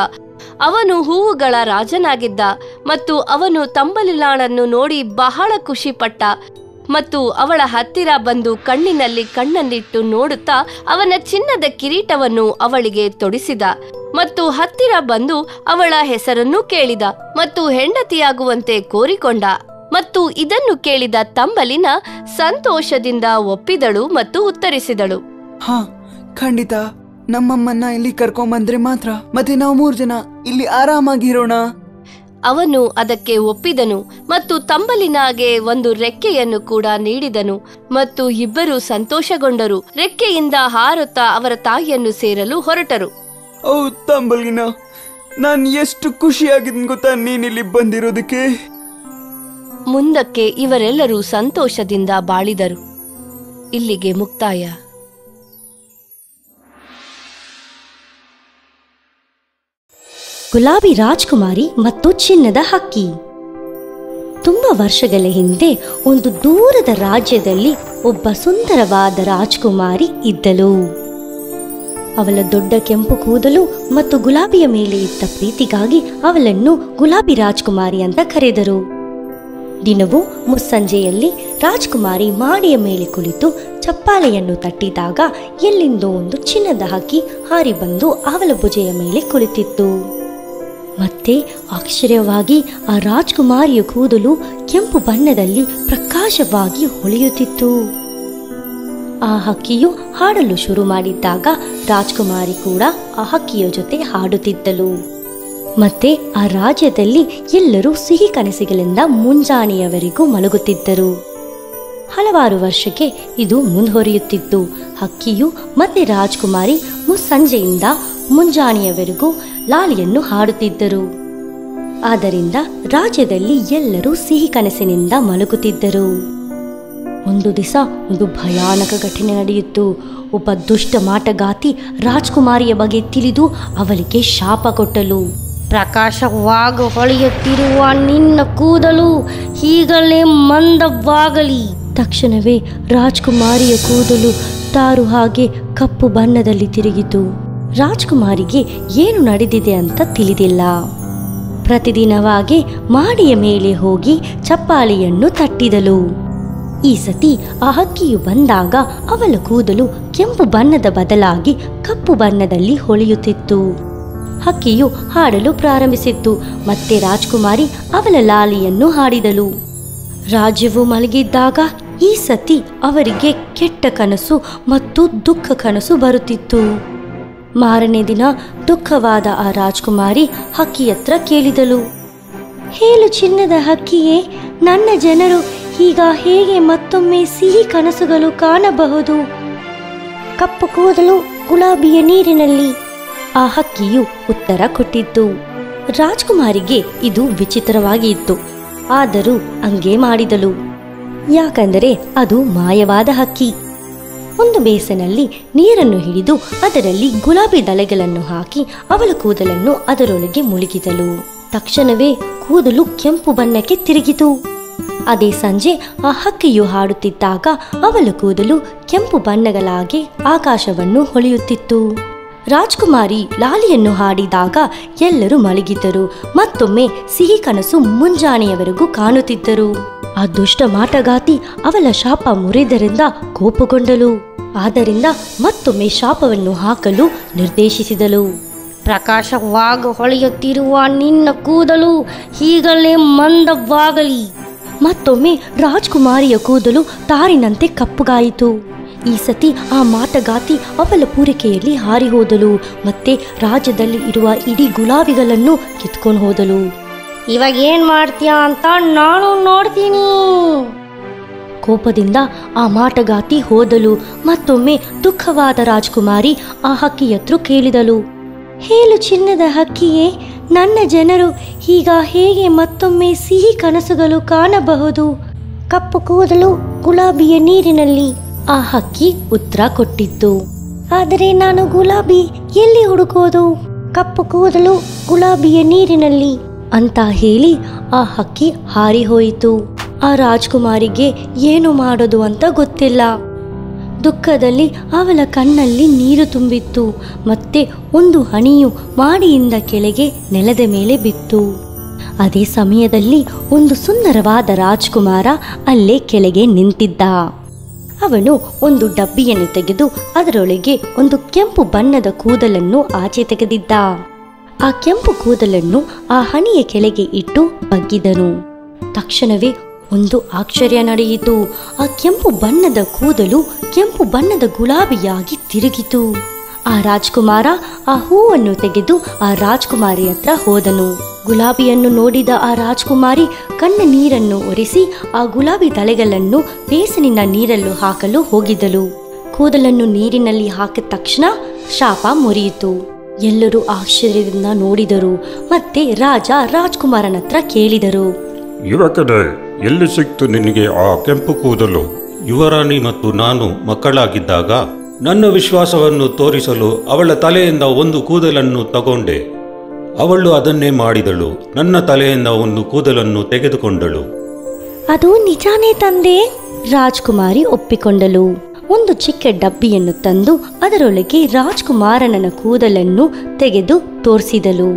ಅವನು ಹೂವುಗಳ ರಾಜನಾಗಿದ್ದ ಮತ್ತು ಅವನು ತಂಬಲಿನಾಳನ್ನು ನೋಡಿ ಬಹಳ ಖುಷಿಪಟ್ಟ ಮತ್ತು ಅವಳ ಹತ್ತಿರ ಬಂದು ಕಣ್ಣಿನಲ್ಲಿ ಕಣ್ಣನ್ನಿಟ್ಟು ನೋಡುತ್ತಾ ಅವನ ಚಿನ್ನದ ಕಿರೀಟವನ್ನು ಅವಳಿಗೆ ತೊಡಿಸಿದ ಮತ್ತು ಹತ್ತಿರ ಬಂದು ಅವಳ ಹೆಸರನ್ನು ಕೇಳಿದ ಮತ್ತು ಹೆಂಡತಿಯಾಗುವಂತೆ ಕೋರಿಕೊಂಡ. ಮತ್ತು ಇದನ್ನು ಕೇಳಿದ ತಂಬಲಿನ ಸಂತೋಷದಿಂದ ಒಪ್ಪಿದಳು ಮತ್ತು ಉತ್ತರಿಸಿದಳು, ಹಾ ಖಂಡಿತ, ನಮ್ಮಮ್ಮನ್ನ ಇಲ್ಲಿ ಕರ್ಕೊಂಬಂದ್ರೆ ಮಾತ್ರ ಮತ್ತೆ ನಾವು 3 ಜನ ಇಲ್ಲಿ ಆರಾಮಾಗಿರೋಣ. ಅವನು ಅದಕ್ಕೆ ಒಪ್ಪಿದನು ಮತ್ತು ತಂಬಲಿನಾಗೆ ಒಂದು ರೆಕ್ಕೆಯನ್ನು ಕೂಡ ನೀಡಿದನು ಮತ್ತು ಇಬ್ಬರು ಸಂತೋಷಗೊಂಡರು. ರೆಕ್ಕೆಯಿಂದ ಹಾರುತ್ತಾ ಅವರ ತಾಯಿಯನ್ನು ಸೇರಲು ಹೊರಟರು. ಓ ತಂಬಲಿನ, ನಾನ್ ಎಷ್ಟು ಖುಷಿಯಾಗಿದ್ದೀನಿ ಗೊತ್ತಾ ನೀನಿಲ್ಲಿ ಬಂದಿರೋದಕ್ಕೆ. ಮುಂದಕ್ಕೆ ಇವರೆಲ್ಲರೂ ಸಂತೋಷದಿಂದ ಬಾಳಿದರು. ಇಲ್ಲಿಗೆ ಮುಕ್ತಾಯ. ಗುಲಾಬಿ ರಾಜ್ಕುಮಾರಿ ಮತ್ತು ಚಿನ್ನದ ಹಕ್ಕಿ. ತುಂಬಾ ವರ್ಷಗಳ ಹಿಂದೆ ಒಂದು ದೂರದ ರಾಜ್ಯದಲ್ಲಿ ಒಬ್ಬ ಸುಂದರವಾದ ರಾಜ್ಕುಮಾರಿ ಇದ್ದಳು. ಅವಳ ದೊಡ್ಡ ಕೆಂಪು ಕೂದಲು ಮತ್ತು ಗುಲಾಬಿಯ ಮೇಲೆ ಇದ್ದ ಪ್ರೀತಿಗಾಗಿ ಅವಳನ್ನು ಗುಲಾಬಿ ರಾಜ್ಕುಮಾರಿ ಅಂತ ಕರೆದರು. ದಿನವೂ ಮುಸ್ಸಂಜೆಯಲ್ಲಿ ರಾಜ್ಕುಮಾರಿ ಮಾಡಿಯ ಮೇಲೆ ಕುಳಿತು ಚಪ್ಪಾಳೆಯನ್ನು ತಟ್ಟಿದಾಗ ಎಲ್ಲಿಂದೋ ಒಂದು ಚಿನ್ನದ ಹಕ್ಕಿ ಹಾರಿ ಬಂದು ಅವಳ ಭುಜೆಯ ಮೇಲೆ ಕುಳಿತಿತ್ತು. ಮತ್ತೆ ಆಶ್ಚರ್ಯವಾಗಿ ಆ ರಾಜ್ಕುಮಾರಿಯ ಕೂದಲು ಕೆಂಪು ಬಣ್ಣದಲ್ಲಿ ಪ್ರಕಾಶವಾಗಿ ಹೊಳೆಯುತ್ತಿತ್ತು. ಆ ಹಕ್ಕಿಯು ಹಾಡಲು ಶುರು ಮಾಡಿದ್ದಾಗ ರಾಜ್ಕುಮಾರಿ ಕೂಡ ಆ ಹಕ್ಕಿಯ ಜೊತೆ ಹಾಡುತ್ತಿದ್ದಳು. ಮತ್ತೆ ಆ ರಾಜ್ಯದಲ್ಲಿ ಎಲ್ಲರೂ ಸಿಹಿ ಕನಸುಗಳಿಂದ ಮುಂಜಾನೆಯವರೆಗೂ ಮಲಗುತ್ತಿದ್ದರು. ಹಲವಾರು ವರ್ಷಕ್ಕೆ ಇದು ಮುಂದುವರಿಯುತ್ತಿತ್ತು. ಹಕ್ಕಿಯು ಮತ್ತೆ ರಾಜ್ಕುಮಾರಿ ಮುಸ್ಸಂಜೆಯಿಂದ ಮುಂಜಾನೆಯವರೆಗೂ ಲಾಲಿಯನ್ನು ಹಾಡುತ್ತಿದ್ದರು. ಆದ್ದರಿಂದ ರಾಜ್ಯದಲ್ಲಿ ಎಲ್ಲರೂ ಸಿಹಿ ಕನಸಿನಿಂದ ಮಲಗುತ್ತಿದ್ದರು. ಒಂದು ದಿವಸ ಒಂದು ಭಯಾನಕ ಘಟನೆ ನಡೆಯಿತು. ಒಬ್ಬ ದುಷ್ಟ ಮಾಟಗಾತಿ ರಾಜ್ಕುಮಾರಿಯ ಬಗ್ಗೆ ತಿಳಿದು ಅವಳಿಗೆ ಶಾಪ ಕೊಟ್ಟಳು. ಪ್ರಕಾಶವಾಗಿ ಹೊಳೆಯುತ್ತಿರುವ ನಿನ್ನ ಕೂದಲು ಈಗಲೇ ಮಂದವಾಗಲಿ. ತಕ್ಷಣವೇ ರಾಜ್ಕುಮಾರಿಯ ಕೂದಲು ತಾರು ಹಾಗೆ ಕಪ್ಪು ಬಣ್ಣದಲ್ಲಿ ತಿರುಗಿತು. ರಾಜ್ಕುಮಾರಿಗೆ ಏನು ನಡೆದಿದೆ ಅಂತ ತಿಳಿದಿಲ್ಲ. ಪ್ರತಿದಿನವಾಗಿ ಮಾಡಿಯ ಮೇಲೆ ಹೋಗಿ ಚಪ್ಪಾಳೆಯನ್ನು ತಟ್ಟಿದಳು. ಈ ಸತಿ ಆ ಹಕ್ಕಿಯು ಬಂದಾಗ ಅವಳ ಕೂದಲು ಕೆಂಪು ಬಣ್ಣದ ಬದಲಾಗಿ ಕಪ್ಪು ಬಣ್ಣದಲ್ಲಿ ಹೊಳೆಯುತ್ತಿತ್ತು. ಹಕ್ಕಿಯು ಹಾಡಲು ಪ್ರಾರಂಭಿಸಿತ್ತು. ಮತ್ತೆ ರಾಜ್ಕುಮಾರಿ ಅವಳ ಲಾಲಿಯನ್ನು ಹಾಡಿದಳು. ರಾಜ್ಯವು ಮಲಗಿದ್ದಾಗ ಈ ಸತಿ ಅವರಿಗೆ ಕೆಟ್ಟ ಕನಸು ಮತ್ತು ದುಃಖ ಕನಸು ಬರುತ್ತಿತ್ತು. ಮಾರನೇ ದಿನ ದುಃಖವಾದ ಆ ರಾಜ್ಕುಮಾರಿ ಹಕ್ಕಿಯತ್ರ ಕೇಳಿದಳು, ಹೇಳು ಚಿನ್ನದ ಹಕ್ಕಿಯೇ, ನನ್ನ ಜನರು ಈಗ ಹೇಗೆ ಮತ್ತೊಮ್ಮೆ ಸಿಹಿ ಕನಸುಗಳು ಕಾಣಬಹುದು? ಕಪ್ಪು ಕೂದಲು ಗುಲಾಬಿಯ ನೀರಿನಲ್ಲಿ. ಆ ಹಕ್ಕಿಯು ಉತ್ತರ ಕೊಟ್ಟಿತ್ತು. ರಾಜ್ಕುಮಾರಿಗೆ ಇದು ವಿಚಿತ್ರವಾಗಿ ಇತ್ತು. ಆದರೂ ಹಂಗೆ ಮಾಡಿದಳು, ಯಾಕಂದರೆ ಅದು ಮಾಯವಾದ ಹಕ್ಕಿ. ಒಂದು ಬೇಸನಲ್ಲಿ ನೀರನ್ನು ಹಿಡಿದು ಅದರಲ್ಲಿ ಗುಲಾಬಿ ದಳೆಗಳನ್ನು ಹಾಕಿ ಅವಳ ಕೂದಲನ್ನು ಅದರೊಳಗೆ ಮುಳುಗಿದಳು. ತಕ್ಷಣವೇ ಕೂದಲು ಕೆಂಪು ಬಣ್ಣಕ್ಕೆ ತಿರುಗಿತು. ಅದೇ ಸಂಜೆ ಆ ಹಕ್ಕಿಯು ಹಾಡುತ್ತಿದ್ದಾಗ ಅವಳ ಕೂದಲು ಕೆಂಪು ಬಣ್ಣಗಳಾಗಿ ಆಕಾಶವನ್ನು ಹೊಳೆಯುತ್ತಿತ್ತು. ರಾಜ್ಕುಮಾರಿ ಲಾಲಿಯನ್ನು ಹಾಡಿದಾಗ ಎಲ್ಲರೂ ಮಲಗಿದ್ದರು. ಮತ್ತೊಮ್ಮೆ ಸಿಹಿ ಕನಸು ಮುಂಜಾನೆಯವರೆಗೂ ಕಾಣುತ್ತಿದ್ದರು. ಆ ದುಷ್ಟ ಮಾಟಗಾತಿ ಅವಳ ಶಾಪ ಮುರಿದರಿಂದ ಕೋಪಗೊಂಡಳು. ಆದ್ದರಿಂದ ಮತ್ತೊಮ್ಮೆ ಶಾಪವನ್ನು ಹಾಕಲು ನಿರ್ದೇಶಿಸಿದಳು. ಪ್ರಕಾಶವಾಗಿ ಹೊಳೆಯುತ್ತಿರುವ ನಿನ್ನ ಕೂದಲು ಈಗಲೇ ಮಂದವಾಗಲಿ. ಮತ್ತೊಮ್ಮೆ ರಾಜ್ಕುಮಾರಿಯ ಕೂದಲು ತಾರಿನಂತೆ ಕಪ್ಪುಗಾಯಿತು. ಈ ಸತಿ ಆ ಮಾಟಗಾತಿ ಅವಳ ಪೂರೈಕೆಯಲ್ಲಿ ಹಾರಿ ಹೋದಳು. ಮತ್ತೆ ರಾಜ್ಯದಲ್ಲಿ ಇರುವ ಇಡೀ ಗುಲಾಬಿಗಳನ್ನು ಕಿತ್ಕೊಂಡು ಹೋದಳು. ಇವಾಗ ಏನ್ ಮಾಡ್ತೀಯ ಅಂತ ನಾನು ನೋಡ್ತೀನಿ. ಕೋಪದಿಂದ ಆ ಮಾಟಗಾತಿ ಹೋದಳು. ಮತ್ತೊಮ್ಮೆ ದುಃಖವಾದ ರಾಜ್ಕುಮಾರಿ ಆ ಹಕ್ಕಿಯತ್ರ ಕೇಳಿದಳು, ಹೇಳು ಚಿನ್ನದ ಹಕ್ಕಿಯೇ, ನನ್ನ ಜನರು ಈಗ ಹೇಗೆ ಮತ್ತೊಮ್ಮೆ ಸಿಹಿ ಕನಸುಗಳು ಕಾಣಬಹುದು? ಕಪ್ಪು ಕೂದಲು ಗುಲಾಬಿಯ ನೀರಿನಲ್ಲಿ. ಆ ಹಕ್ಕಿ ಉತ್ತರ ಕೊಟ್ಟಿತ್ತು. ಆದರೆ ನಾನು ಗುಲಾಬಿ ಎಲ್ಲಿ ಹುಡುಕೋದು? ಕಪ್ಪು ಕೂದಲು ಗುಲಾಬಿಯ ನೀರಿನಲ್ಲಿ ಅಂತ ಹೇಳಿ ಆ ಹಕ್ಕಿ ಹಾರಿ ಹೋಯಿತು. ಆ ರಾಜ್ಕುಮಾರಿಗೆ ಏನು ಮಾಡೋದು ಅಂತ ಗೊತ್ತಿಲ್ಲ. ದುಃಖದಲ್ಲಿ ಅವಳ ಕಣ್ಣಲ್ಲಿ ನೀರು ತುಂಬಿತ್ತು. ಮತ್ತೆ ಒಂದು ಹನಿಯು ಮಾಡಿಯಿಂದ ಕೆಳಗೆ ನೆಲದ ಮೇಲೆ ಬಿತ್ತು. ಅದೇ ಸಮಯದಲ್ಲಿ ಒಂದು ಸುಂದರವಾದ ರಾಜ್ಕುಮಾರ ಅಲ್ಲೇ ಕೆಳಗೆ ನಿಂತಿದ್ದ. ಅವನು ಒಂದು ಡಬ್ಬಿಯನ್ನು ತೆಗೆದು ಅದರೊಳಗೆ ಒಂದು ಕೆಂಪು ಬಣ್ಣದ ಕೂದಲನ್ನು ಆಚೆ ತೆಗೆದಿದ್ದ. ಆ ಕೆಂಪು ಕೂದಲನ್ನು ಆ ಹನಿಯ ಕೆಳಗೆ ಇಟ್ಟು ಬಗ್ಗಿದನು. ತಕ್ಷಣವೇ ಒಂದು ಆಶ್ಚರ್ಯ ನಡೆಯಿತು. ಆ ಕೆಂಪು ಬಣ್ಣದ ಕೂದಲು ಕೆಂಪು ಬಣ್ಣದ ಗುಲಾಬಿಯಾಗಿ ತಿರುಗಿತು. ಆ ರಾಜ್ಕುಮಾರ ಆ ಹೂವನ್ನು ತೆಗೆದು ಆ ರಾಜ್ಕುಮಾರಿ ಹತ್ರ ಹೋದನು. ಗುಲಾಬಿಯನ್ನು ನೋಡಿದ ಆ ರಾಜ್ಕುಮಾರಿ ಕಣ್ಣ ನೀರನ್ನು ಒರೆಸಿ ಆ ಗುಲಾಬಿ ತಳೆಗಳನ್ನು ಬೇಸನಿನ ನೀರಲ್ಲೂ ಹಾಕಲು ಹೋಗಿದ್ದಳು. ಕೂದಲನ್ನು ನೀರಿನಲ್ಲಿ ಹಾಕಿದ ತಕ್ಷಣ ಶಾಪ ಮುರಿಯಿತು. ಎಲ್ಲರೂ ಆಶ್ಚರ್ಯದಿಂದ ನೋಡಿದರು. ಮತ್ತೆ ರಾಜ ರಾಜ್ಕುಮಾರನ ಹತ್ರ ಕೇಳಿದರು, ಯುವಕರೇ, ಎಲ್ಲಿ ಸಿಕ್ತು ನಿನಗೆ ಆ ಕೆಂಪು ಕೂದಲು? ಯುವರಾಣಿ ಮತ್ತು ನಾನು ಮಕ್ಕಳಾಗಿದ್ದಾಗ ನನ್ನ ವಿಶ್ವಾಸವನ್ನು ತೋರಿಸಲು ಅವಳ ತಲೆಯಿಂದ ಒಂದು ಕೂದಲನ್ನು ತಗೊಂಡೆ. ಅವಳು ಅದನ್ನೇ ಮಾಡಿದಳು. ನನ್ನ ತಲೆಯಿಂದ ಒಂದು ಕೂದಲನ್ನು ತೆಗೆದುಕೊಂಡಳು. ಅದು ನಿಜಾನೇ ತಂದೆ? ರಾಜ್ಕುಮಾರಿ ಒಪ್ಪಿಕೊಂಡಳು. ಒಂದು ಚಿಕ್ಕ ಡಬ್ಬಿಯನ್ನು ತಂದು ಅದರೊಳಗೆ ರಾಜ್ಕುಮಾರನ ಕೂದಲನ್ನು ತೆಗೆದು ತೋರಿಸಿದಳು.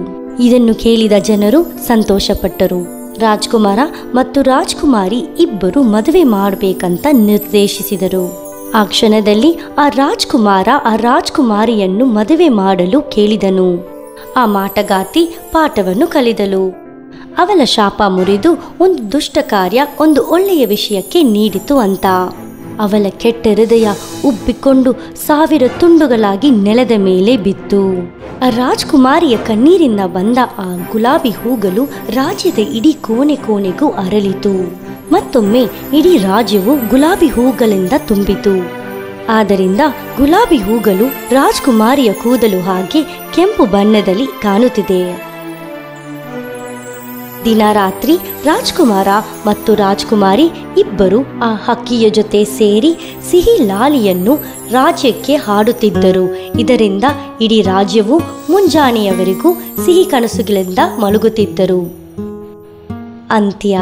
ಇದನ್ನು ಕೇಳಿದ ಜನರು ಸಂತೋಷಪಟ್ಟರು. ರಾಜ್ಕುಮಾರ ಮತ್ತು ರಾಜ್ಕುಮಾರಿ ಇಬ್ಬರು ಮದುವೆ ಮಾಡಬೇಕಂತ ನಿರ್ದೇಶಿಸಿದರು. ಆ ಕ್ಷಣದಲ್ಲಿ ಆ ರಾಜ್ಕುಮಾರ ಆ ರಾಜ್ಕುಮಾರಿಯನ್ನು ಮದುವೆ ಮಾಡಲು ಕೇಳಿದನು. ಆ ಮಾಟಗಾತಿ ಪಾಠವನ್ನು ಕಲಿದಳು. ಅವಳ ಶಾಪ ಮುರಿದು ಒಂದು ದುಷ್ಟ ಕಾರ್ಯ ಒಂದು ಒಳ್ಳೆಯ ವಿಷಯಕ್ಕೆ ನೀಡಿತು ಅಂತ. ಅವಳ ಕೆಟ್ಟ ಹೃದಯ ಉಬ್ಬಿಕೊಂಡು 1000 ತುಂಡುಗಳಾಗಿ ನೆಲದ ಮೇಲೆ ಬಿತ್ತು. ಆ ರಾಜ್ಕುಮಾರಿಯ ಕಣ್ಣೀರಿಂದ ಬಂದ ಆ ಗುಲಾಬಿ ಹೂಗಳು ರಾಜ್ಯದ ಇಡೀ ಕೋಣೆ ಕೋಣೆಗೂ ಅರಳಿತು. ಮತ್ತೊಮ್ಮೆ ಇಡೀ ರಾಜ್ಯವು ಗುಲಾಬಿ ಹೂಗಳಿಂದ ತುಂಬಿತು. ಆದ್ದರಿಂದ ಗುಲಾಬಿ ಹೂಗಳು ರಾಜ್ಕುಮಾರಿಯ ಕೂದಲು ಹಾಗೆ ಕೆಂಪು ಬಣ್ಣದಲ್ಲಿ ಕಾಣುತ್ತಿದೆ. ದಿನ ರಾತ್ರಿ ರಾಜ್ಕುಮಾರ ಮತ್ತು ರಾಜ್ಕುಮಾರಿ ಇಬ್ಬರು ಆ ಹಕ್ಕಿಯ ಜೊತೆ ಸೇರಿ ಸಿಹಿ ಲಾಲಿಯನ್ನು ರಾಜ್ಯಕ್ಕೆ ಹಾಡುತ್ತಿದ್ದರು. ಇದರಿಂದ ಇಡೀ ರಾಜ್ಯವು ಮುಂಜಾನೆಯವರೆಗೂ ಸಿಹಿ ಕನಸುಗಳಿಂದ ಮಲಗುತ್ತಿದ್ದರು. ಅಂತ್ಯ.